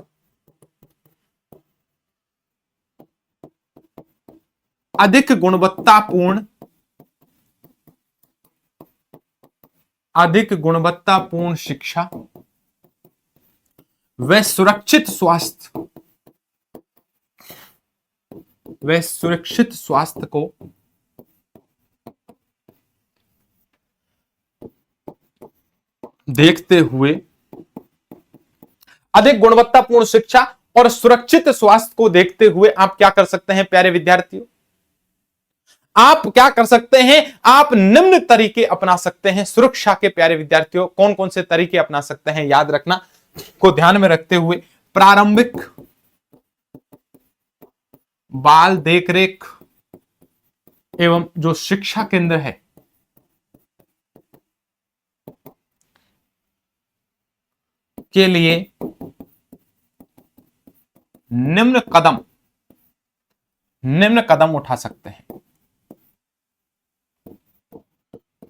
अधिक गुणवत्तापूर्ण शिक्षा व सुरक्षित स्वास्थ्य को देखते हुए, अधिक गुणवत्तापूर्ण शिक्षा और सुरक्षित स्वास्थ्य को देखते हुए आप क्या कर सकते हैं प्यारे विद्यार्थियों? आप क्या कर सकते हैं, आप निम्न तरीके अपना सकते हैं सुरक्षा के। प्यारे विद्यार्थियों, कौन कौन से तरीके अपना सकते हैं, याद रखना को ध्यान में रखते हुए, प्रारंभिक बाल देखरेख एवं जो शिक्षा केंद्र है के लिए निम्न कदम उठा सकते हैं।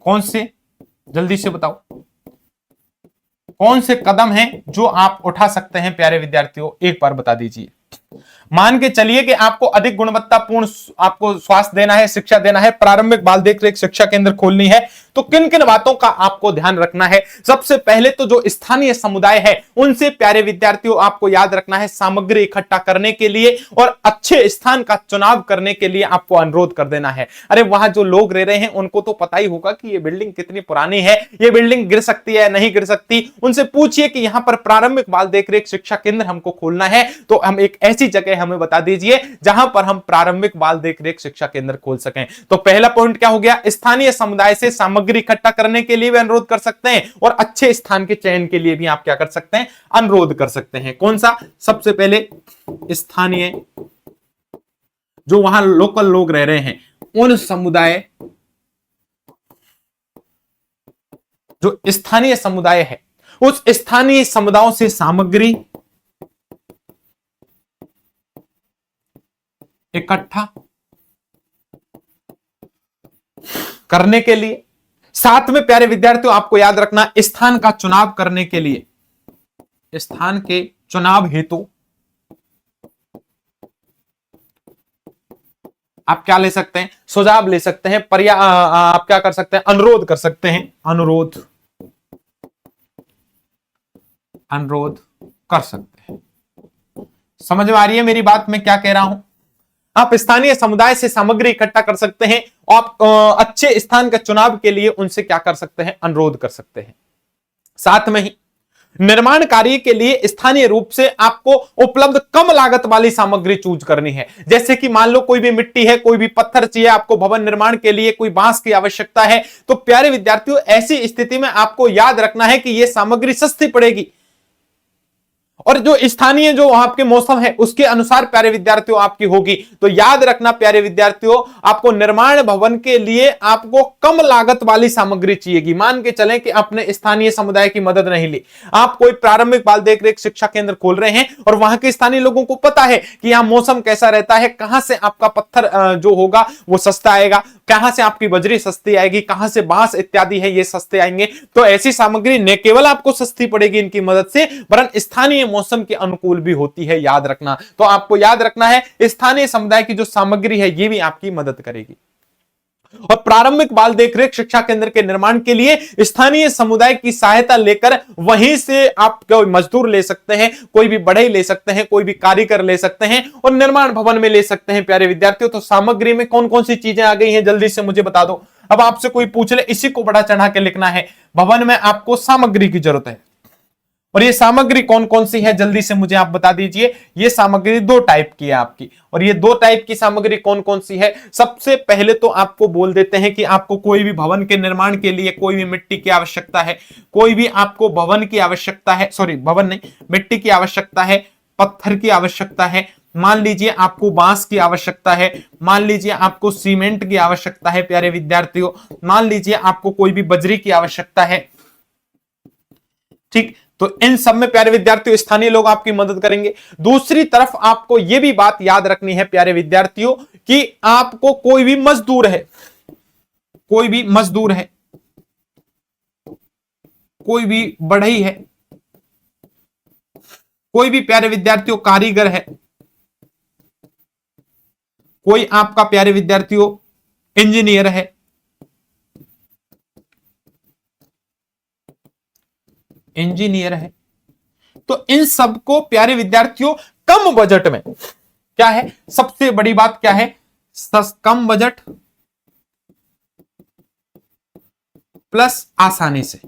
कौन से, जल्दी से बताओ, कौन से कदम हैं जो आप उठा सकते हैं प्यारे विद्यार्थियों, एक बार बता दीजिए। मान के चलिए कि आपको अधिक गुणवत्तापूर्ण आपको स्वास्थ्य देना है, शिक्षा देना है, प्रारंभिक बाल देखरेख शिक्षा केंद्र खोलनी है, तो किन किन बातों का आपको ध्यान रखना है। सबसे पहले तो जो स्थानीय समुदाय है उनसे प्यारे विद्यार्थियों आपको याद रखना है, सामग्री इकट्ठा करने के लिए और अच्छे स्थान का चुनाव करने के लिए आपको अनुरोध कर देना है। अरे वहां जो लोग रह रहे हैं उनको तो पता ही होगा कि ये बिल्डिंग कितनी पुरानी है, ये बिल्डिंग गिर सकती है नहीं गिर सकती। उनसे पूछिए कि यहां पर प्रारंभिक बाल देखरेख शिक्षा केंद्र हमको खोलना है, तो हम एक ऐसी जगह हमें बता दीजिए जहां पर हम प्रारंभिक बाल देखरेख शिक्षा केंद्र खोल सकें। तो पहला पॉइंट क्या हो गया, स्थानीय समुदाय से सामग्री इकट्ठा करने के लिए भी अनुरोध कर सकते हैं और अच्छे स्थान के चयन के लिए भी आप क्या कर सकते हैं, अनुरोध कर सकते हैं। कौन सा, सबसे पहले स्थानीय जो वहां लोकल लोग रह रहे हैं उन समुदाय, जो स्थानीय समुदाय है उस स्थानीय समुदायों से सामग्री इकट्ठा करने के लिए, साथ में प्यारे विद्यार्थियों आपको याद रखना स्थान का चुनाव करने के लिए, स्थान के चुनाव हेतु आप क्या ले सकते हैं, सुझाव ले सकते हैं, आप क्या कर सकते हैं, अनुरोध कर सकते हैं, अनुरोध कर सकते हैं। समझ में आ रही है मेरी बात, मैं क्या कह रहा हूं। आप स्थानीय समुदाय से सामग्री इकट्ठा कर सकते हैं, आप अच्छे स्थान का चुनाव के लिए उनसे क्या कर सकते हैं, अनुरोध कर सकते हैं। साथ में ही निर्माण कार्य के लिए स्थानीय रूप से आपको उपलब्ध कम लागत वाली सामग्री चूज करनी है। जैसे कि मान लो कोई भी मिट्टी है, कोई भी पत्थर चाहिए आपको भवन निर्माण के लिए, कोई बांस की आवश्यकता है, तो प्यारे विद्यार्थियों ऐसी स्थिति में आपको याद रखना है कि यह सामग्री सस्ती पड़ेगी और जो स्थानीय जो आपके मौसम है उसके अनुसार प्यारे विद्यार्थियों आपकी होगी। तो याद रखना प्यारे विद्यार्थियों, आपको निर्माण भवन के लिए आपको कम लागत वाली सामग्री चाहिएगी। मान के चलें कि अपने स्थानीय समुदाय की मदद नहीं ली, आप कोई प्रारंभिक बाल देखरेख शिक्षा केंद्र खोल रहे हैं और वहां के स्थानीय लोगों को पता है कि यहां मौसम कैसा रहता है, कहां से आपका पत्थर जो होगा वो सस्ता आएगा, कहां से आपकी बजरी सस्ती आएगी, कहां से बांस इत्यादि है ये सस्ते आएंगे। तो ऐसी सामग्री न केवल आपको सस्ती पड़ेगी इनकी मदद से, वरन स्थानीय मौसम के अनुकूल भी होती है, याद रखना। तो आपको याद रखना है स्थानीय समुदाय की जो सामग्री है ये भी आपकी मदद करेगी। और प्रारंभिक बाल देखरेख शिक्षा केंद्र के निर्माण के लिए स्थानीय समुदाय की सहायता लेकर वहीं से आप कोई मजदूर ले सकते हैं, कोई भी बढ़ई ले सकते हैं, कोई भी कारीगर ले सकते हैं और निर्माण भवन में ले सकते हैं। प्यारे विद्यार्थियों, तो सामग्री में कौन कौन सी चीजें आ गई हैं, जल्दी से मुझे बता दो। अब आपसे कोई पूछ ले, इसी को बड़ा चढ़ा के लिखना है, भवन में आपको सामग्री की जरूरत है। और ये सामग्री कौन कौन सी है, जल्दी से मुझे आप बता दीजिए। ये सामग्री दो टाइप की है आपकी, और ये दो टाइप की सामग्री कौन कौन सी है। सबसे पहले तो आपको बोल देते हैं कि आपको कोई भी भवन के निर्माण के लिए कोई भी मिट्टी की आवश्यकता है, कोई भी आपको भवन की आवश्यकता है, सॉरी भवन नहीं, मिट्टी की आवश्यकता है, पत्थर की आवश्यकता है, मान लीजिए आपको बांस की आवश्यकता है, मान लीजिए आपको सीमेंट की आवश्यकता है। प्यारे विद्यार्थियों, मान लीजिए आपको कोई भी बजरी की आवश्यकता है, ठीक। तो इन सब में प्यारे विद्यार्थियों स्थानीय लोग आपकी मदद करेंगे। दूसरी तरफ आपको यह भी बात याद रखनी है प्यारे विद्यार्थियों कि आपको कोई भी मजदूर है, कोई भी मजदूर है, कोई भी बढ़ई है, कोई भी प्यारे विद्यार्थियों कारीगर है, कोई आपका प्यारे विद्यार्थियों इंजीनियर है, इंजीनियर है, तो इन सबको प्यारे विद्यार्थियों कम बजट में, क्या है सबसे बड़ी बात क्या है, कम बजट प्लस आसानी से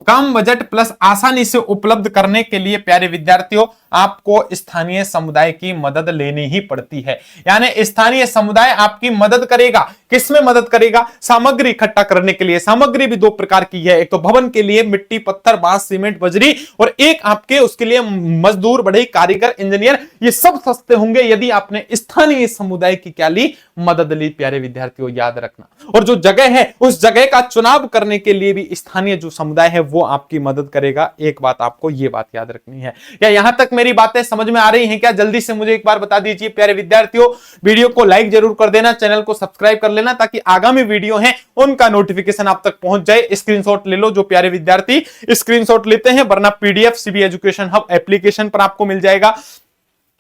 कम बजट प्लस आसानी से उपलब्ध करने के लिए प्यारे विद्यार्थियों आपको स्थानीय समुदाय की मदद लेनी ही पड़ती है। यानी स्थानीय समुदाय आपकी मदद करेगा। किसमें मदद करेगा? सामग्री इकट्ठा करने के लिए। सामग्री भी दो प्रकार की है, एक तो भवन के लिए मिट्टी, पत्थर, बांस, सीमेंट, बजरी, और एक आपके उसके लिए मजदूर, बढ़ई, कारीगर, इंजीनियर। ये सब सस्ते होंगे यदि आपने स्थानीय समुदाय की क्या ली? मदद ली। प्यारे विद्यार्थियों याद रखना, और जो जगह है उस जगह का चुनाव करने के लिए भी स्थानीय जो समुदाय है वो आपकी मदद करेगा। एक बात आपको ये बात याद रखनी है। क्या यहां तक मेरी बातें समझ में आ रही हैं क्या? जल्दी से मुझे एक बार बता दीजिए प्यारे विद्यार्थियों। वीडियो को लाइक जरूर कर देना, चैनल को सब्सक्राइब कर लेना, ताकि आगामी वीडियो है उनका नोटिफिकेशन आप तक पहुंच जाए। स्क्रीनशॉट ले लो जो प्यारे विद्यार्थी स्क्रीनशॉट लेते हैं, वरना PDF CB education hub application पर आपको मिल जाएगा।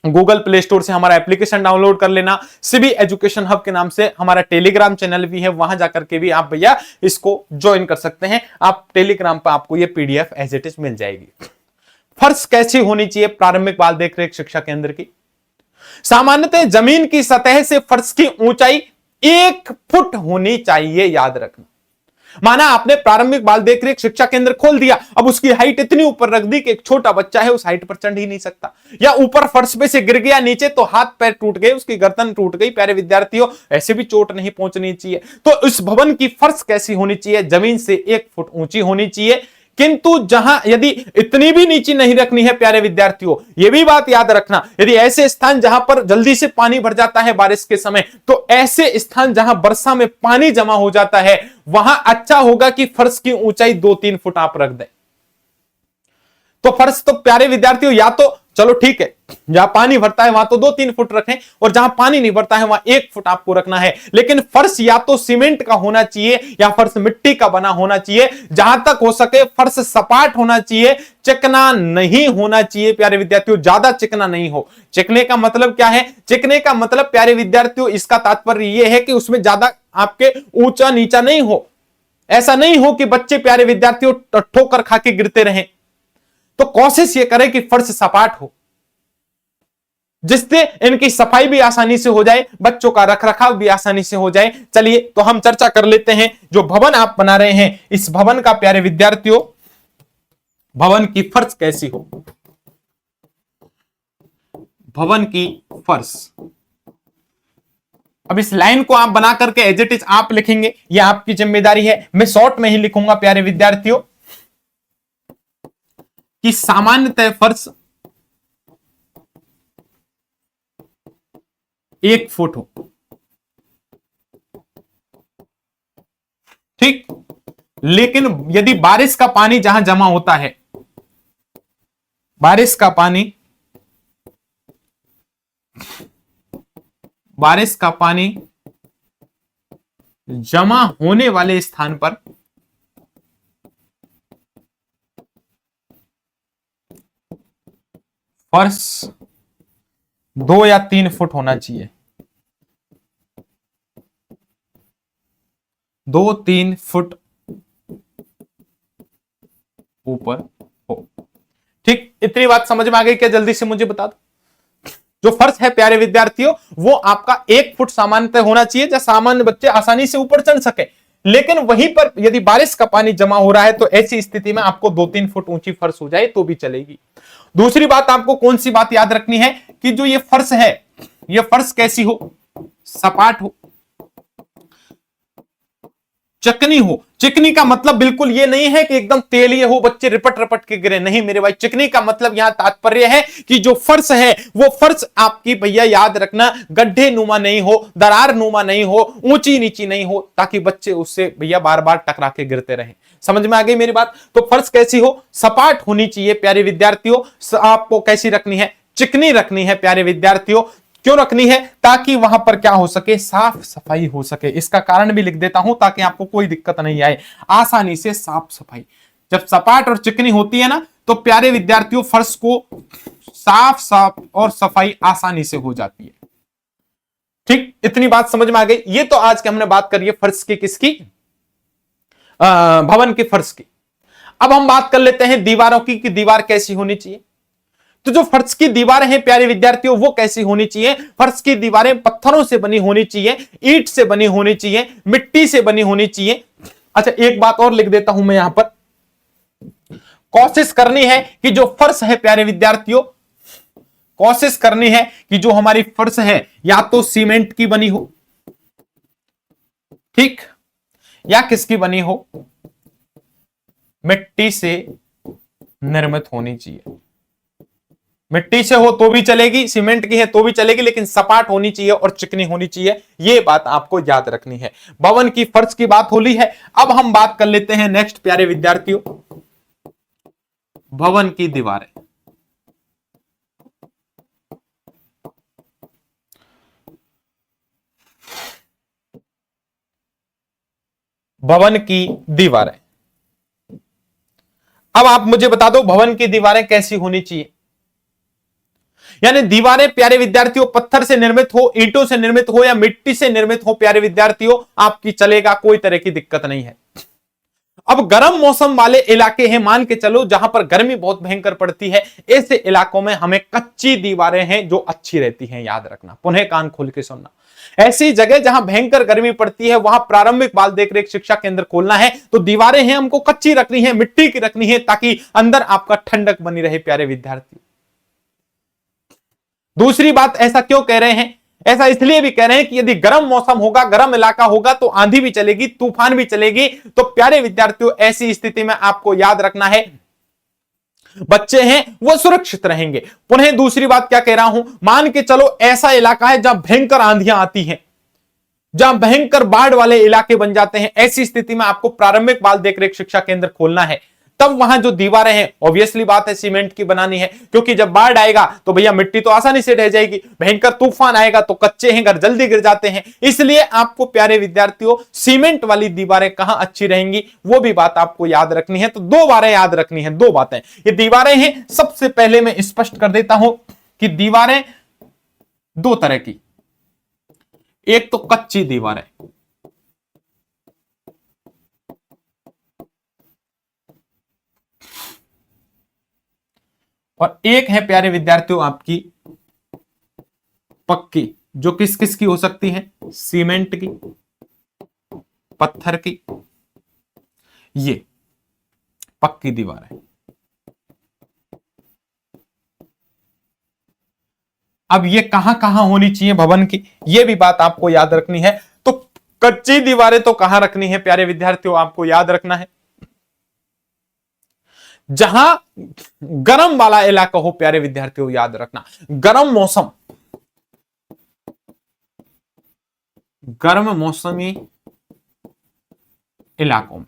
गूगल प्ले स्टोर से हमारा एप्लीकेशन डाउनलोड कर लेना। सीबी एजुकेशन हब के नाम से हमारा टेलीग्राम चैनल भी है, वहां जाकर के भी आप भैया इसको ज्वाइन कर सकते हैं। आप टेलीग्राम पर आपको ये पीडीएफ एज इट इज मिल जाएगी। फर्श कैसी होनी चाहिए प्रारंभिक बाल देखरेख शिक्षा केंद्र की? सामान्यतः जमीन की सतह से फर्श की ऊंचाई 1 फुट होनी चाहिए, याद रखना। माना आपने प्रारंभिक बाल देखरेख शिक्षा केंद्र खोल दिया, अब उसकी हाइट इतनी ऊपर रख दी कि एक छोटा बच्चा है उस हाइट पर चढ़ ही नहीं सकता, या ऊपर फर्श पे से गिर गया नीचे तो हाथ पैर टूट गए, उसकी गर्दन टूट गई। प्यारे विद्यार्थियों ऐसे भी चोट नहीं पहुंचनी चाहिए। तो इस भवन की फर्श कैसी होनी चाहिए? जमीन से 1 फुट ऊंची होनी चाहिए। किंतु जहां यदि इतनी भी नीची नहीं रखनी है प्यारे विद्यार्थियों, यह भी बात याद रखना, यदि ऐसे स्थान जहां पर जल्दी से पानी भर जाता है बारिश के समय, तो ऐसे स्थान जहां वर्षा में पानी जमा हो जाता है वहां अच्छा होगा कि फर्श की ऊंचाई 2-3 फुट आप रख दें। तो फर्श तो प्यारे विद्यार्थियों या तो चलो ठीक है, जहां पानी भरता है वहां तो 2-3 फुट रखें, और जहां पानी नहीं भरता है वहां 1 फुट आपको रखना है। लेकिन फर्श या तो सीमेंट का होना चाहिए या फर्श मिट्टी का बना होना चाहिए। जहां तक हो सके फर्श सपाट होना चाहिए, चिकना नहीं होना चाहिए। प्यारे विद्यार्थियों ज्यादा चिकना नहीं हो। चिकने का मतलब क्या है? चिकने का मतलब प्यारे विद्यार्थियों इसका तात्पर्य यह है कि उसमें ज्यादा आपके ऊंचा नीचा नहीं हो। ऐसा नहीं हो कि बच्चे प्यारे विद्यार्थियों ठोकर खा के गिरते रहें। तो कोशिश ये करें कि फर्श सपाट हो, जिससे इनकी सफाई भी आसानी से हो जाए, बच्चों का रखरखाव भी आसानी से हो जाए। चलिए तो हम चर्चा कर लेते हैं जो भवन आप बना रहे हैं, इस भवन का प्यारे विद्यार्थियों भवन की फर्श कैसी हो। भवन की फर्श, अब इस लाइन को आप बना करके एज इट इज आप लिखेंगे, यह आपकी जिम्मेदारी है। मैं शॉर्ट में ही लिखूंगा प्यारे विद्यार्थियों कि सामान्यतः फर्श 1 फुट हो। ठीक, लेकिन यदि बारिश का पानी जहां जमा होता है, बारिश का पानी जमा होने वाले स्थान पर फर्श 2 या 3 फुट होना चाहिए। 2-3 फुट ऊपर हो। ठीक, इतनी बात समझ में आ गई क्या? जल्दी से मुझे बता दो। जो फर्श है प्यारे विद्यार्थियों वो आपका 1 फुट सामान्यतः होना चाहिए, जहां सामान्य बच्चे आसानी से ऊपर चढ़ सके। लेकिन वहीं पर यदि बारिश का पानी जमा हो रहा है तो ऐसी स्थिति में आपको 2-3 फुट ऊंची फर्श हो जाए तो भी चलेगी। दूसरी बात आपको कौन सी बात याद रखनी है कि जो ये फर्श है, ये फर्श कैसी हो? सपाट हो, चिकनी हो। चिकनी का मतलब बिल्कुल ये नहीं है कि एकदम तेलिए हो, बच्चे रिपट रिपट के गिरे, नहीं मेरे भाई। चिकनी का मतलब यहां तात्पर्य है कि जो फर्श है वो फर्श आपकी भैया याद रखना गड्ढे नुमा नहीं हो, दरार नुमा नहीं हो, ऊंची नीची नहीं हो, ताकि बच्चे उससे भैया बार बार टकरा के गिरते रहें। समझ में आ गई मेरी बात? तो फर्श कैसी हो? सपाट होनी चाहिए प्यारे विद्यार्थियों। आपको कैसी रखनी है? चिकनी रखनी है प्यारे विद्यार्थियों। क्यों रखनी है? ताकि वहां पर क्या हो सके? साफ सफाई हो सके। इसका कारण भी लिख देता हूं ताकि आपको कोई दिक्कत नहीं आए, आसानी से साफ सफाई। जब सपाट और चिकनी होती है ना तो प्यारे विद्यार्थियों फर्श को साफ और सफाई आसानी से हो जाती है। ठीक, इतनी बात समझ में आ गई। ये तो आज के हमने बात करी है फर्श की, किसकी? भवन के फर्श की। अब हम बात कर लेते हैं दीवारों की कि दीवार कैसी होनी चाहिए। तो जो फर्श की दीवारें हैं प्यारे विद्यार्थियों वो कैसी होनी चाहिए? फर्श की दीवारें पत्थरों से बनी होनी चाहिए, ईंट से बनी होनी चाहिए, मिट्टी से बनी होनी चाहिए। अच्छा, एक बात और लिख देता हूं मैं यहां पर कोशिश करनी है कि जो फर्श है प्यारे विद्यार्थियों, कोशिश करनी है कि जो हमारी फर्श है या तो सीमेंट की बनी हो, ठीक, या किसकी बनी हो, मिट्टी से निर्मित होनी चाहिए। मिट्टी से हो तो भी चलेगी, सीमेंट की है तो भी चलेगी, लेकिन सपाट होनी चाहिए और चिकनी होनी चाहिए। यह बात आपको याद रखनी है। भवन की फर्श की बात होली है। अब हम बात कर लेते हैं नेक्स्ट प्यारे विद्यार्थियों, भवन की दीवारें। भवन की दीवारें, अब आप मुझे बता दो भवन की दीवारें कैसी होनी चाहिए। यानी दीवारें प्यारे विद्यार्थियों पत्थर से निर्मित हो, ईंटों से निर्मित हो या मिट्टी से निर्मित हो, प्यारे विद्यार्थियों आपकी चलेगा, कोई तरह की दिक्कत नहीं है। अब गर्म मौसम वाले इलाके हैं, मान के चलो जहां पर गर्मी बहुत भयंकर पड़ती है, ऐसे इलाकों में हमें कच्ची दीवारें हैं जो अच्छी रहती हैं। याद रखना, पुनः कान खोल के सुनना। ऐसी जगह जहां भयंकर गर्मी पड़ती है वहां प्रारंभिक बाल देखरेख शिक्षा केंद्र खोलना है तो दीवारें हैं हमको कच्ची रखनी है, मिट्टी की रखनी है, ताकि अंदर आपका ठंडक बनी रहे प्यारे विद्यार्थी। दूसरी बात, ऐसा क्यों कह रहे हैं? ऐसा इसलिए भी कह रहे हैं कि यदि गर्म मौसम होगा, गर्म इलाका होगा तो आंधी भी चलेगी, तूफान भी चलेगी। तो प्यारे विद्यार्थियों ऐसी स्थिति में आपको याद रखना है बच्चे हैं वो सुरक्षित रहेंगे। पुनः दूसरी बात क्या कह रहा हूं, मान के चलो ऐसा इलाका है जहां भयंकर आंधियां आती हैं, जहां भयंकर बाढ़ वाले इलाके बन जाते हैं, ऐसी स्थिति में आपको प्रारंभिक बाल देखरेख शिक्षा केंद्र खोलना है। तब वहां जो दीवारें हैं ऑब्वियसली बात है सीमेंट की बनानी है, क्योंकि जब बाढ़ आएगा तो भैया मिट्टी तो आसानी से ढह जाएगी, भयंकर तूफान आएगा तो कच्चे हैं घर जल्दी गिर जाते हैं। इसलिए आपको प्यारे विद्यार्थियों सीमेंट वाली दीवारें कहां अच्छी रहेंगी वो भी बात आपको याद रखनी है। तो दो बातें याद रखनी है, दो बातें ये दीवारें हैं। सबसे पहले मैं स्पष्ट कर देता हूं कि दीवारें दो तरह की, एक तो कच्ची दीवारें, और एक है प्यारे विद्यार्थियों आपकी पक्की, जो किस किस की हो सकती है, सीमेंट की, पत्थर की, ये पक्की दीवार है। अब ये कहां कहां होनी चाहिए भवन की, ये भी बात आपको याद रखनी है। तो कच्ची दीवारें तो कहां रखनी है प्यारे विद्यार्थियों, आपको याद रखना है जहां गर्म वाला इलाका हो। प्यारे विद्यार्थियों याद रखना, गर्म मौसम, गर्म मौसमी इलाकों में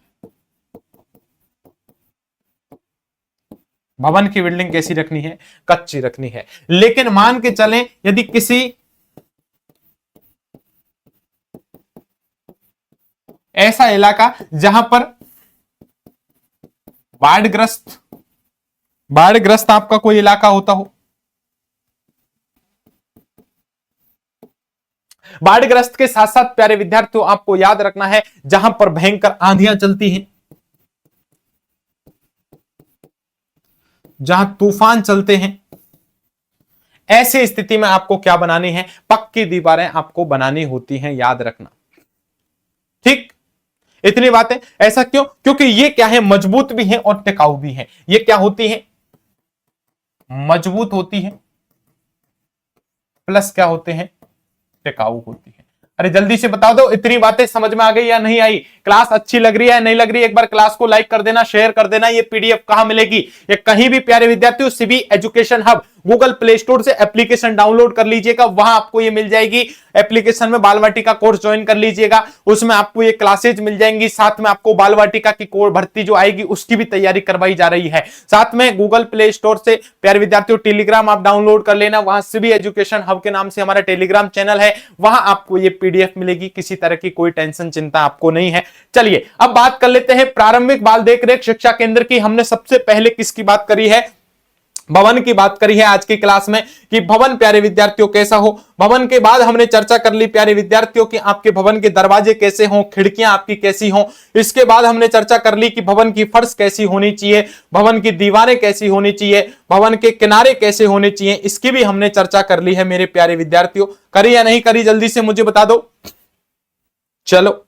भवन की बिल्डिंग कैसी रखनी है, कच्ची रखनी है। लेकिन मान के चलें यदि किसी ऐसा इलाका जहां पर बाढ़ग्रस्त आपका कोई इलाका होता हो, बाढ़ग्रस्त के साथ साथ प्यारे विद्यार्थियों आपको याद रखना है जहां पर भयंकर आंधियां चलती हैं, जहां तूफान चलते हैं, ऐसी स्थिति में आपको क्या बनानी है, पक्की दीवारें आपको बनानी होती हैं, याद रखना। ठीक, इतनी बातें। ऐसा क्यों? क्योंकि ये क्या है, मजबूत भी है और टिकाऊ भी है। ये क्या होती है, मजबूत होती है प्लस क्या होते हैं, टिकाऊ होती है। अरे जल्दी से बता दो इतनी बातें समझ में आ गई या नहीं आई? क्लास अच्छी लग रही है नहीं लग रही है? एक बार क्लास को लाइक कर देना, शेयर कर देना। ये पीडीएफ कहां मिलेगी? ये कहीं भी प्यारे विद्यार्थियों CB education hub Google play store से एप्लीकेशन डाउनलोड कर लीजिएगा, वहां आपको ये मिल जाएगी। एप्लीकेशन में बाल वाटिका कोर्स ज्वाइन कर लीजिएगा, उसमें आपको ये क्लासेज मिल जाएंगी। साथ में आपको बाल वाटिका की कोर्स भर्ती जो आएगी उसकी भी तैयारी करवाई जा रही है। साथ में गूगल प्ले स्टोर से प्यारे विद्यार्थियों टेलीग्राम आप डाउनलोड कर लेना, वहां सीबी एजुकेशन हब के नाम से हमारा टेलीग्राम चैनल है, वहां आपको ये पीडीएफ मिलेगी। किसी तरह की कोई टेंशन चिंता आपको नहीं है। चलिए अब बात कर लेते हैं प्रारंभिक बाल देखरेख शिक्षा केंद्र की। हमने सबसे पहले किसकी बात करी है, भवन की बात करी है आज की क्लास में कि भवन प्यारे विद्यार्थियों कैसा हो। भवन के बाद हमने चर्चा कर ली प्यारे विद्यार्थियों कि आपके भवन के दरवाजे कैसे हों, खिड़कियां आपकी कैसी हों। इसके बाद हमने चर्चा कर ली कि भवन की फर्श कैसी होनी चाहिए, भवन की दीवारें कैसी होनी चाहिए, भवन के किनारे कैसे होने चाहिए, इसकी भी हमने चर्चा कर ली है मेरे प्यारे विद्यार्थियों। करी या नहीं करी, जल्दी से मुझे बता दो। चलो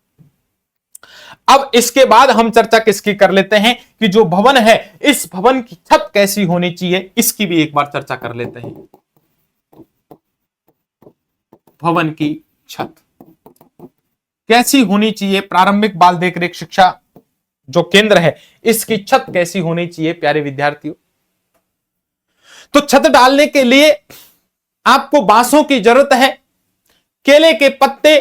अब इसके बाद हम चर्चा किसकी कर लेते हैं कि जो भवन है, इस भवन की छत कैसी होनी चाहिए, इसकी भी एक बार चर्चा कर लेते हैं। भवन की छत कैसी होनी चाहिए, प्रारंभिक बाल देखरेख शिक्षा जो केंद्र है, इसकी छत कैसी होनी चाहिए प्यारे विद्यार्थियों। तो छत डालने के लिए आपको बांसों की जरूरत है, केले के पत्ते,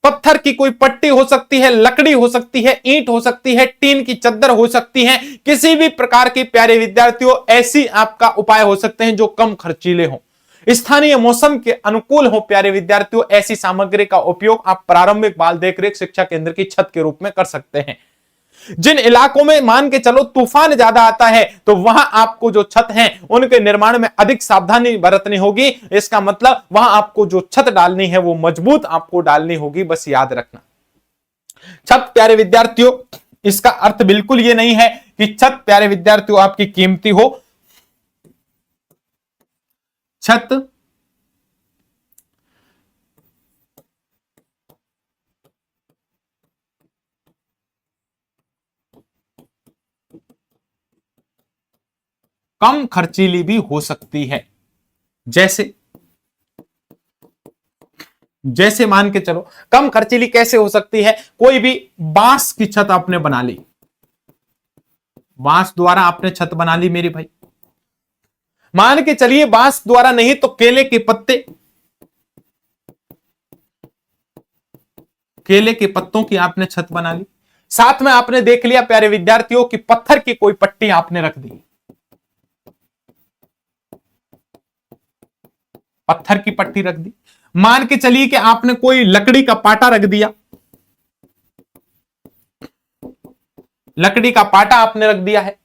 पत्थर की कोई पट्टी हो सकती है, लकड़ी हो सकती है, ईंट हो सकती है, टीन की चद्दर हो सकती है, किसी भी प्रकार की प्यारे विद्यार्थियों ऐसी आपका उपाय हो सकते हैं जो कम खर्चीले हो, स्थानीय मौसम के अनुकूल हो। प्यारे विद्यार्थियों ऐसी सामग्री का उपयोग आप प्रारंभिक बाल देखरेख शिक्षा केंद्र की छत के रूप में कर सकते हैं। जिन इलाकों में मान के चलो तूफान ज्यादा आता है, तो वहां आपको जो छत है उनके निर्माण में अधिक सावधानी बरतनी होगी। इसका मतलब वहां आपको जो छत डालनी है वो मजबूत आपको डालनी होगी, बस याद रखना। छत प्यारे विद्यार्थियों, इसका अर्थ बिल्कुल ये नहीं है कि छत प्यारे विद्यार्थियों आपकी कीमती हो। छत कम खर्चीली भी हो सकती है। जैसे जैसे मान के चलो कम खर्चीली कैसे हो सकती है, कोई भी बांस की छत आपने बना ली, बांस द्वारा आपने छत बना ली मेरे भाई, मान के चलिए बांस द्वारा नहीं तो केले के पत्ते, केले के पत्तों की आपने छत बना ली, साथ में आपने देख लिया प्यारे विद्यार्थियों कि पत्थर की कोई पट्टी आपने रख दी, पत्थर की पट्टी रख दी, मान के चलिए कि आपने कोई लकड़ी का पाटा रख दिया, लकड़ी का पाटा आपने रख दिया है।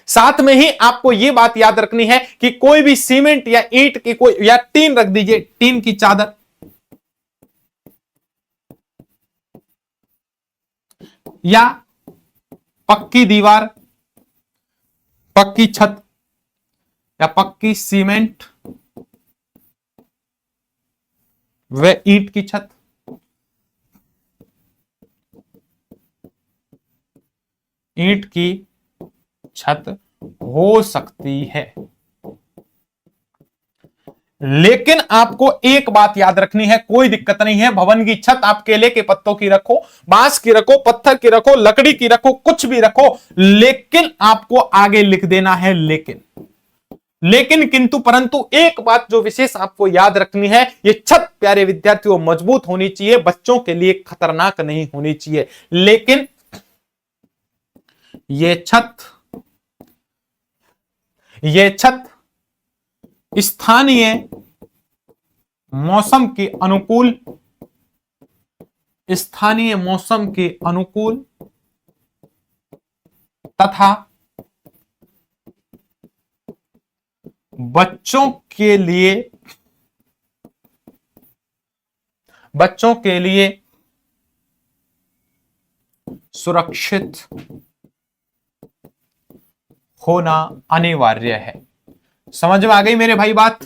साथ में ही आपको यह बात याद रखनी है कि कोई भी सीमेंट या ईंट की कोई या टीन रख दीजिए, टीन की चादर या पक्की दीवार, पक्की छत या पक्की सीमेंट व ईंट की छत, ईंट की छत हो सकती है। लेकिन आपको एक बात याद रखनी है, कोई दिक्कत नहीं है, भवन की छत आप केले के पत्तों की रखो, बांस की रखो, पत्थर की रखो, लकड़ी की रखो, कुछ भी रखो, लेकिन आपको आगे लिख देना है लेकिन किंतु परंतु एक बात जो विशेष आपको याद रखनी है, ये छत प्यारे विद्यार्थियों मजबूत होनी चाहिए, बच्चों के लिए खतरनाक नहीं होनी चाहिए। लेकिन ये छत स्थानीय मौसम के अनुकूल, स्थानीय मौसम के अनुकूल तथा बच्चों के लिए सुरक्षित होना अनिवार्य है। समझ में आ गई मेरे भाई बात।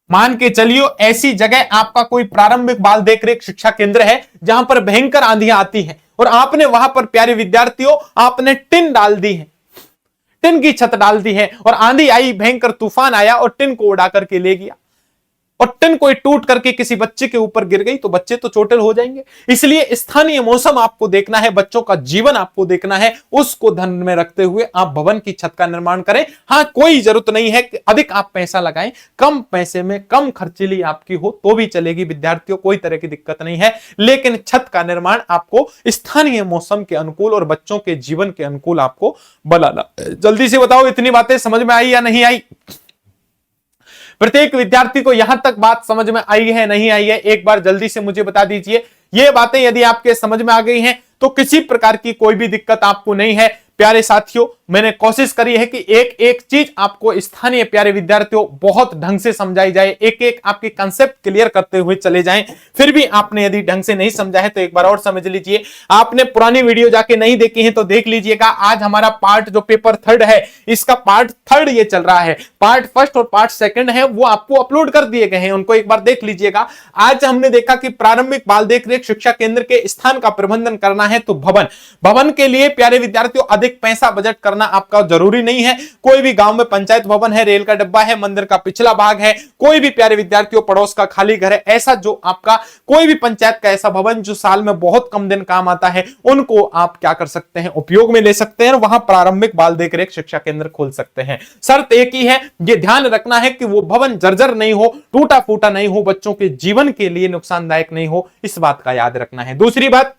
मान के चलिए ऐसी जगह आपका कोई प्रारंभिक बाल देखरेख शिक्षा केंद्र है जहां पर भयंकर आंधियां आती हैं और आपने वहां पर प्यारे विद्यार्थियों आपने टिन डाल दी है, टिन की छत डाल दी है और आंधी आई, भयंकर तूफान आया और टिन को उड़ा करके ले गया और टिन कोई टूट करके किसी बच्चे के ऊपर गिर गई तो बच्चे तो चोटिल हो जाएंगे। इसलिए स्थानीय मौसम आपको देखना है, बच्चों का जीवन आपको देखना है, उसको ध्यान में रखते हुए आप भवन की छत का निर्माण करें। हाँ, कोई जरूरत नहीं है कि अधिक आप पैसा लगाएं, कम पैसे में कम खर्चीली आपकी हो तो भी चलेगी विद्यार्थियों, कोई तरह की दिक्कत नहीं है। लेकिन छत का निर्माण आपको स्थानीय मौसम के अनुकूल और बच्चों के जीवन के अनुकूल आपको बनाना। जल्दी से बताओ इतनी बातें समझ में आई या नहीं आई? प्रत्येक विद्यार्थी को यहां तक बात समझ में आई है नहीं आई है, एक बार जल्दी से मुझे बता दीजिए। ये बातें यदि आपके समझ में आ गई हैं तो किसी प्रकार की कोई भी दिक्कत आपको नहीं है। प्यारे साथियों, मैंने कोशिश करी है कि एक एक चीज आपको स्थानीय प्यारे विद्यार्थियों बहुत ढंग से समझाई जाए, एक एक आपके कंसेप्ट क्लियर करते हुए चले जाएं। फिर भी आपने यदि ढंग से नहीं समझा है तो एक बार और समझ लीजिए। आपने पुरानी वीडियो जाके नहीं देखी है तो देख लीजिएगा। आज हमारा पार्ट जो पेपर 3 है, इसका पार्ट 3 ये चल रहा है। पार्ट 1 और पार्ट 2 है वो आपको अपलोड कर दिए गए हैं, उनको एक बार देख लीजिएगा। आज हमने देखा कि प्रारंभिक बाल देखरेख शिक्षा केंद्र के स्थान का प्रबंधन करना है तो भवन के लिए प्यारे विद्यार्थियों अधिक पैसा बजट करना आपका जरूरी नहीं है। कोई भी गांव में पंचायत भवन है, रेल का डब्बा है, मंदिर का पिछला भाग है, कोई भी प्यारे विद्यार्थियों पड़ोस का खाली घर है, ऐसा जो आपका कोई भी पंचायत का ऐसा भवन जो साल में बहुत कम दिन काम आता है, उनको आप क्या कर सकते हैं, उपयोग में ले सकते हैं और वहां प्रारंभिक बाल देखरेख शिक्षा केंद्र खोल सकते हैं। शर्त एक ही है, ये ध्यान रखना है कि वो भवन जर्जर नहीं हो, टूटा फूटा नहीं हो, बच्चों के जीवन के लिए नुकसानदायक नहीं हो, इस बात का याद रखना है। दूसरी बात,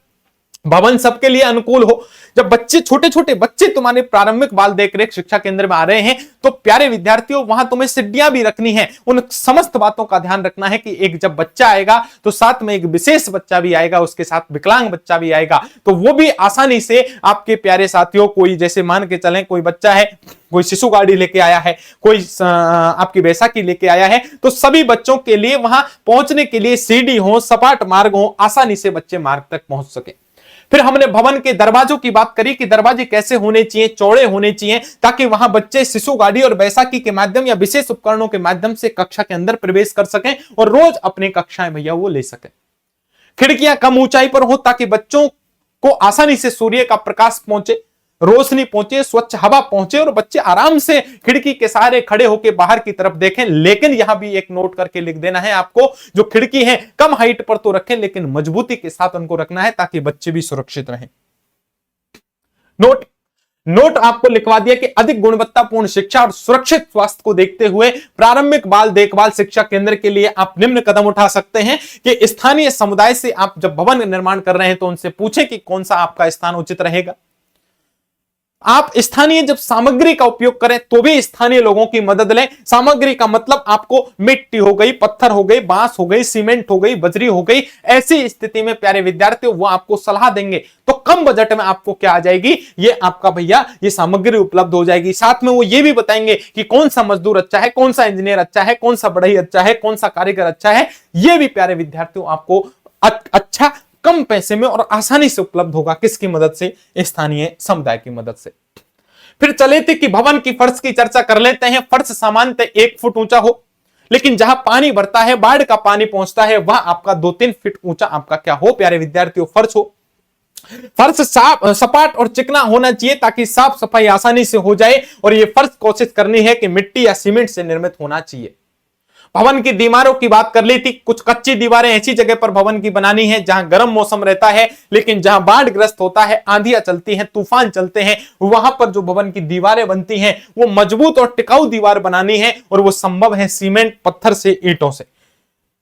भवन सबके लिए अनुकूल हो। जब बच्चे छोटे छोटे बच्चे तुम्हारे प्रारंभिक बाल देखरेख शिक्षा केंद्र में आ रहे हैं तो प्यारे विद्यार्थियों वहां तुम्हें सीढ़ियां भी रखनी है। उन समस्त बातों का ध्यान रखना है कि एक जब बच्चा आएगा तो साथ में एक विशेष बच्चा भी आएगा, उसके साथ विकलांग बच्चा भी आएगा, तो वो भी आसानी से आपके प्यारे साथियों, कोई जैसे मान के चलें कोई बच्चा है, कोई शिशु गाड़ी लेके आया है, कोई आपकी बैसाखी लेके आया है, तो सभी बच्चों के लिए वहां पहुंचने के लिए सीढ़ी हो, सपाट मार्ग हो, आसानी से बच्चे मार्ग तक पहुंच सके। फिर हमने भवन के दरवाजों की बात करी कि दरवाजे कैसे होने चाहिए, चौड़े होने चाहिए, ताकि वहां बच्चे शिशु गाड़ी और बैसाखी के माध्यम या विशेष उपकरणों के माध्यम से कक्षा के अंदर प्रवेश कर सकें और रोज अपनी कक्षाएं भैया वो ले सकें। खिड़कियां कम ऊंचाई पर हो ताकि बच्चों को आसानी से सूर्य का प्रकाश पहुंचे, रोशनी पहुंचे, स्वच्छ हवा पहुंचे और बच्चे आराम से खिड़की के सहारे खड़े होकर बाहर की तरफ देखें। लेकिन यहां भी एक नोट करके लिख देना है आपको, जो खिड़की है कम हाइट पर तो रखें लेकिन मजबूती के साथ उनको रखना है ताकि बच्चे भी सुरक्षित रहें। नोट आपको लिखवा दिया कि अधिक गुणवत्तापूर्ण शिक्षा और सुरक्षित स्वास्थ्य को देखते हुए प्रारंभिक बाल देखभाल शिक्षा केंद्र के लिए आप निम्न कदम उठा सकते हैं कि स्थानीय समुदाय से आप जब भवन निर्माण कर रहे हैं तो उनसे पूछें कि कौन सा आपका स्थान उचित रहेगा। आप स्थानीय जब सामग्री का उपयोग करें तो भी स्थानीय लोगों की मदद लें। सामग्री का मतलब आपको मिट्टी हो गई, पत्थर हो गई, बांस हो गई, सीमेंट हो गई, बजरी हो गई, ऐसी स्थिति में प्यारे विद्यार्थियों वो आपको सलाह देंगे तो कम बजट में आपको क्या आ जाएगी, ये आपका भैया ये सामग्री उपलब्ध हो जाएगी। साथ में वो ये भी बताएंगे कि कौन सा मजदूर अच्छा है, कौन सा इंजीनियर अच्छा है, कौन सा बढ़ई अच्छा है, कौन सा कारीगर अच्छा है, ये भी प्यारे विद्यार्थियों आपको अच्छा कम पैसे में और आसानी से उपलब्ध होगा। किसकी मदद से? स्थानीय समुदाय की मदद से। फिर चले थे कि भवन की फर्श की चर्चा कर लेते हैं। फर्श सामान्यतः 1 फुट ऊंचा हो, लेकिन जहां पानी भरता है, बाढ़ का पानी पहुंचता है, वहां आपका 2-3 फीट ऊंचा आपका क्या हो प्यारे विद्यार्थियों, फर्श हो। फर्श साफ सपाट और चिकना होना चाहिए ताकि साफ सफाई आसानी से हो जाए और यह फर्श कोशिश करनी है कि मिट्टी या सीमेंट से निर्मित होना चाहिए। भवन की दीवारों की बात कर ली थी। कुछ कच्ची दीवारें ऐसी जगह पर भवन की बनानी है जहां गर्म मौसम रहता है, लेकिन जहां बाढ़ ग्रस्त होता है, आंधियां चलती हैं, तूफान चलते हैं, वहां पर जो भवन की दीवारें बनती हैं वो मजबूत और टिकाऊ दीवार बनानी है और वो संभव है सीमेंट, पत्थर से, ईंटों से।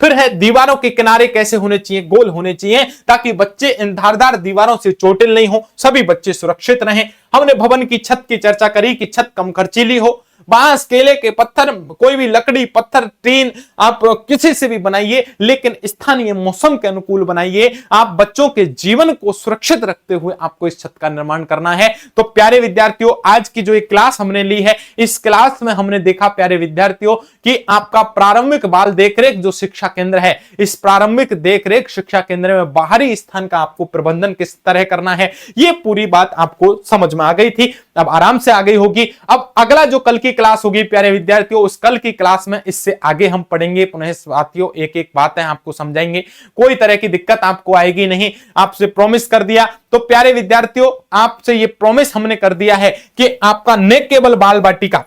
फिर है दीवारों के किनारे कैसे होने चाहिए, गोल होने चाहिए ताकि बच्चे इन धारदार दीवारों से चोटिल नहीं हो, सभी बच्चे सुरक्षित रहें। हमने भवन की छत की चर्चा करी कि छत कम खर्चीली हो, बांस, केले के पत्थर, कोई भी लकड़ी, पत्थर, टीन आप किसी से भी बनाइए लेकिन स्थानीय मौसम के अनुकूल बनाइए। आप बच्चों के जीवन को सुरक्षित रखते हुए आपको इस छत का निर्माण करना है। तो प्यारे विद्यार्थियों, आज की जो एक क्लास हमने ली है, इस क्लास में हमने देखा प्यारे विद्यार्थियों कि आपका प्रारंभिक बाल देखरेख जो शिक्षा केंद्र है, इस प्रारंभिक देखरेख शिक्षा केंद्र में बाहरी स्थान का आपको प्रबंधन किस तरह करना है, ये पूरी बात आपको समझ में आ गई थी, अब आराम से आ गई होगी। अब अगला जो कल की क्लास होगी प्यारे विद्यार्थियों, उस कल की क्लास में इससे आगे हम पढ़ेंगे पुनः साथियों, एक एक बातें आपको समझाएंगे, कोई तरह की दिक्कत आपको आएगी नहीं, आपसे प्रॉमिस कर दिया। तो प्यारे विद्यार्थियों, आपसे ये प्रॉमिस हमने कर दिया है कि आपका न केवल बाल बाटिका,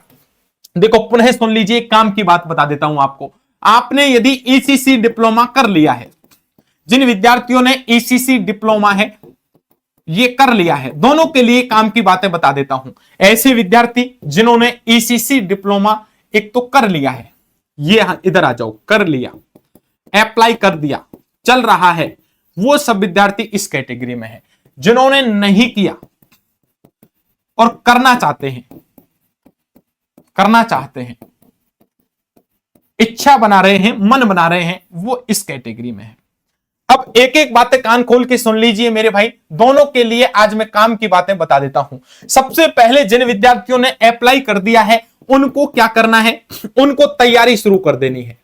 देखो पुनः सुन लीजिए, काम की बात बता देता हूं आपको। आपने यदि ईसीसी डिप्लोमा कर लिया है, जिन विद्यार्थियों ने ईसीसी डिप्लोमा है ये कर लिया है, दोनों के लिए काम की बातें बता देता हूं। ऐसे विद्यार्थी जिन्होंने ईसीसी डिप्लोमा एक तो कर लिया है, ये इधर आ जाओ, कर लिया, अप्लाई कर दिया, चल रहा है, वो सब विद्यार्थी इस कैटेगरी में है। जिन्होंने नहीं किया और करना चाहते हैं, इच्छा बना रहे हैं, मन बना रहे हैं, वो इस कैटेगरी में है। अब एक एक बातें कान खोल के सुन लीजिए मेरे भाई, दोनों के लिए आज मैं काम की बातें बता देता हूं। सबसे पहले जिन विद्यार्थियों ने अप्लाई कर दिया है उनको क्या करना है, उनको तैयारी शुरू कर देनी है।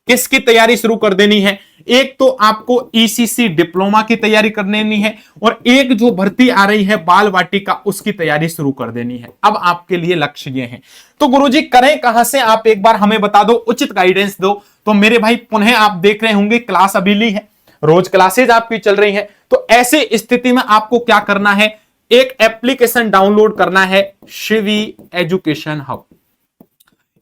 किसकी तैयारी शुरू कर देनी है? एक तो आपको ईसीसी डिप्लोमा की तैयारी कर देनी है और एक जो भर्ती आ रही है बाल वाटिका उसकी तैयारी शुरू कर देनी है। अब आपके लिए लक्ष्य ये है, तो गुरुजी करें कहां से, आप एक बार हमें बता दो, उचित गाइडेंस दो। तो मेरे भाई पुनः आप देख रहे होंगे क्लास अभी ली है, रोज क्लासेज आपकी चल रही है, तो ऐसे स्थिति में आपको क्या करना है, एक एप्लीकेशन डाउनलोड करना है, शिवी एजुकेशन हब।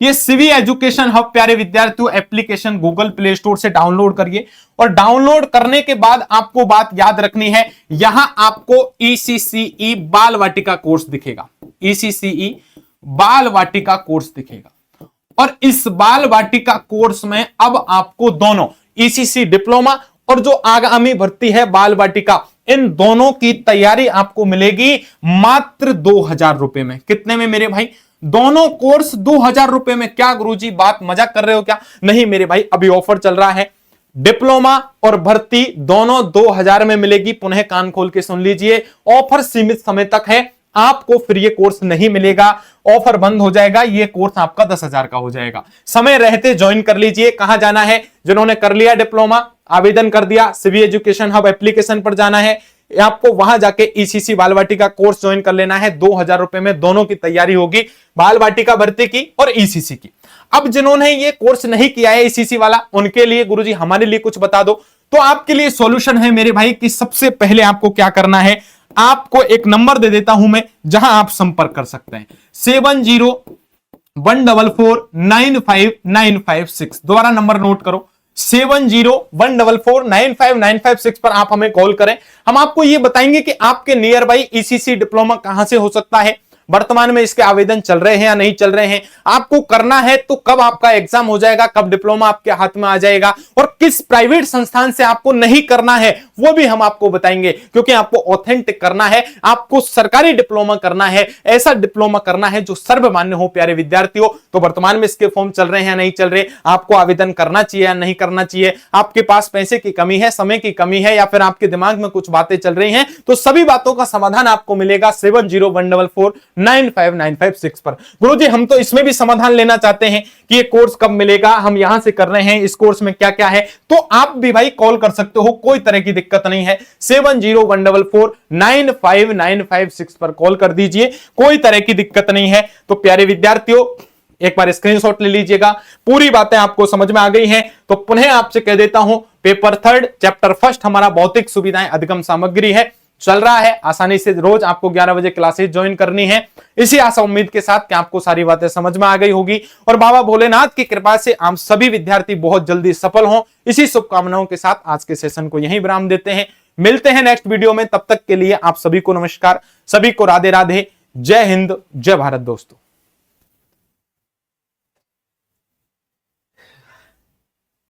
ये शिवी एजुकेशन हब प्यारे विद्यार्थियों एप्लीकेशन गूगल प्ले स्टोर से डाउनलोड करिए और डाउनलोड करने के बाद आपको बात याद रखनी है, यहां आपको ईसीसीई बाल वाटिका कोर्स दिखेगा, ईसीसीई बाल वाटिका कोर्स दिखेगा। और इस बाल वाटिका कोर्स में अब आपको दोनों ईसीसी डिप्लोमा और जो आगामी भर्ती है बाल वाटिका, इन दोनों की तैयारी आपको मिलेगी मात्र 2000 रुपए में। कितने में मेरे भाई? दोनों कोर्स 2000 रुपए में। क्या गुरुजी बात मजाक कर रहे हो क्या? नहीं मेरे भाई, अभी ऑफर चल रहा है, डिप्लोमा और भर्ती दोनों 2000 में मिलेगी। पुनः कान खोल के सुन लीजिए, ऑफर सीमित समय तक है, आपको फिर ये कोर्स नहीं मिलेगा, ऑफर बंद हो जाएगा, ये कोर्स आपका 10,000 का हो जाएगा। समय रहते ज्वाइन कर लीजिए। कहां जाना है? जिन्होंने कर लिया डिप्लोमा, आवेदन कर दिया, शिवी एजुकेशन हब एप्लीकेशन पर जाना है, आपको वहां जाके ईसीसी बाल वाटिका कोर्स ज्वाइन कर लेना है। 2000 रुपए में दोनों की तैयारी होगी, बाल वाटिका भर्ती की और ईसीसी की। अब जिन्होंने ये कोर्स नहीं किया है ईसीसी वाला, उनके लिए गुरुजी हमारे लिए कुछ बता दो। तो आपके लिए सॉल्यूशन है मेरे भाई कि सबसे पहले आपको क्या करना है, आपको एक नंबर दे देता हूं मैं जहां आप संपर्क कर सकते हैं, 7014495956। दोबारा नंबर नोट करो, 7014495956 पर आप हमें कॉल करें। हम आपको यह बताएंगे कि आपके नियर बाई ईसीसी डिप्लोमा कहां से हो सकता है, वर्तमान में इसके आवेदन चल रहे हैं या नहीं चल रहे हैं, आपको करना है तो कब आपका एग्जाम हो जाएगा, कब डिप्लोमा आपके हाथ में आ जाएगा, और किस प्राइवेट संस्थान से आपको नहीं करना है वो भी हम आपको बताएंगे। क्योंकि आपको ऑथेंटिक करना है, आपको सरकारी डिप्लोमा करना है, ऐसा डिप्लोमा करना है जो सर्वमान्य हो प्यारे विद्यार्थियों। तो वर्तमान में इसके फॉर्म चल रहे हैं या नहीं चल रहे, आपको आवेदन करना चाहिए या नहीं करना चाहिए, आपके पास पैसे की कमी है, समय की कमी है, या फिर आपके दिमाग में कुछ बातें चल रही हैं, तो सभी बातों का समाधान आपको मिलेगा 7014495956 पर। गुरुजी हम तो इसमें भी समाधान लेना चाहते हैं कि ये कोर्स कब मिलेगा, हम यहां से कर रहे हैं, इस कोर्स में क्या क्या है, तो आप भी भाई कॉल कर सकते हो, कोई तरह की दिक्कत नहीं है। 7014495956 पर कॉल कर दीजिए, कोई तरह की दिक्कत नहीं है। तो प्यारे विद्यार्थियों एक बार स्क्रीनशॉट ले लीजिएगा, पूरी बातें आपको समझ में आ गई हैं। तो पुनः आपसे कह देता हूं, पेपर 3 चैप्टर 1 हमारा भौतिक सुविधाएं अधिगम सामग्री है, चल रहा है। आसानी से रोज आपको 11 बजे क्लासेस ज्वाइन करनी है। इसी आशा उम्मीद के साथ कि आपको सारी बातें समझ में आ गई होगी और बाबा भोलेनाथ की कृपा से आप सभी विद्यार्थी बहुत जल्दी सफल हों, इसी शुभकामनाओं के साथ आज के सेशन को यहीं विराम देते हैं। मिलते हैं नेक्स्ट वीडियो में, तब तक के लिए आप सभी को नमस्कार, सभी को राधे राधे, जय हिंद, जय भारत दोस्तों।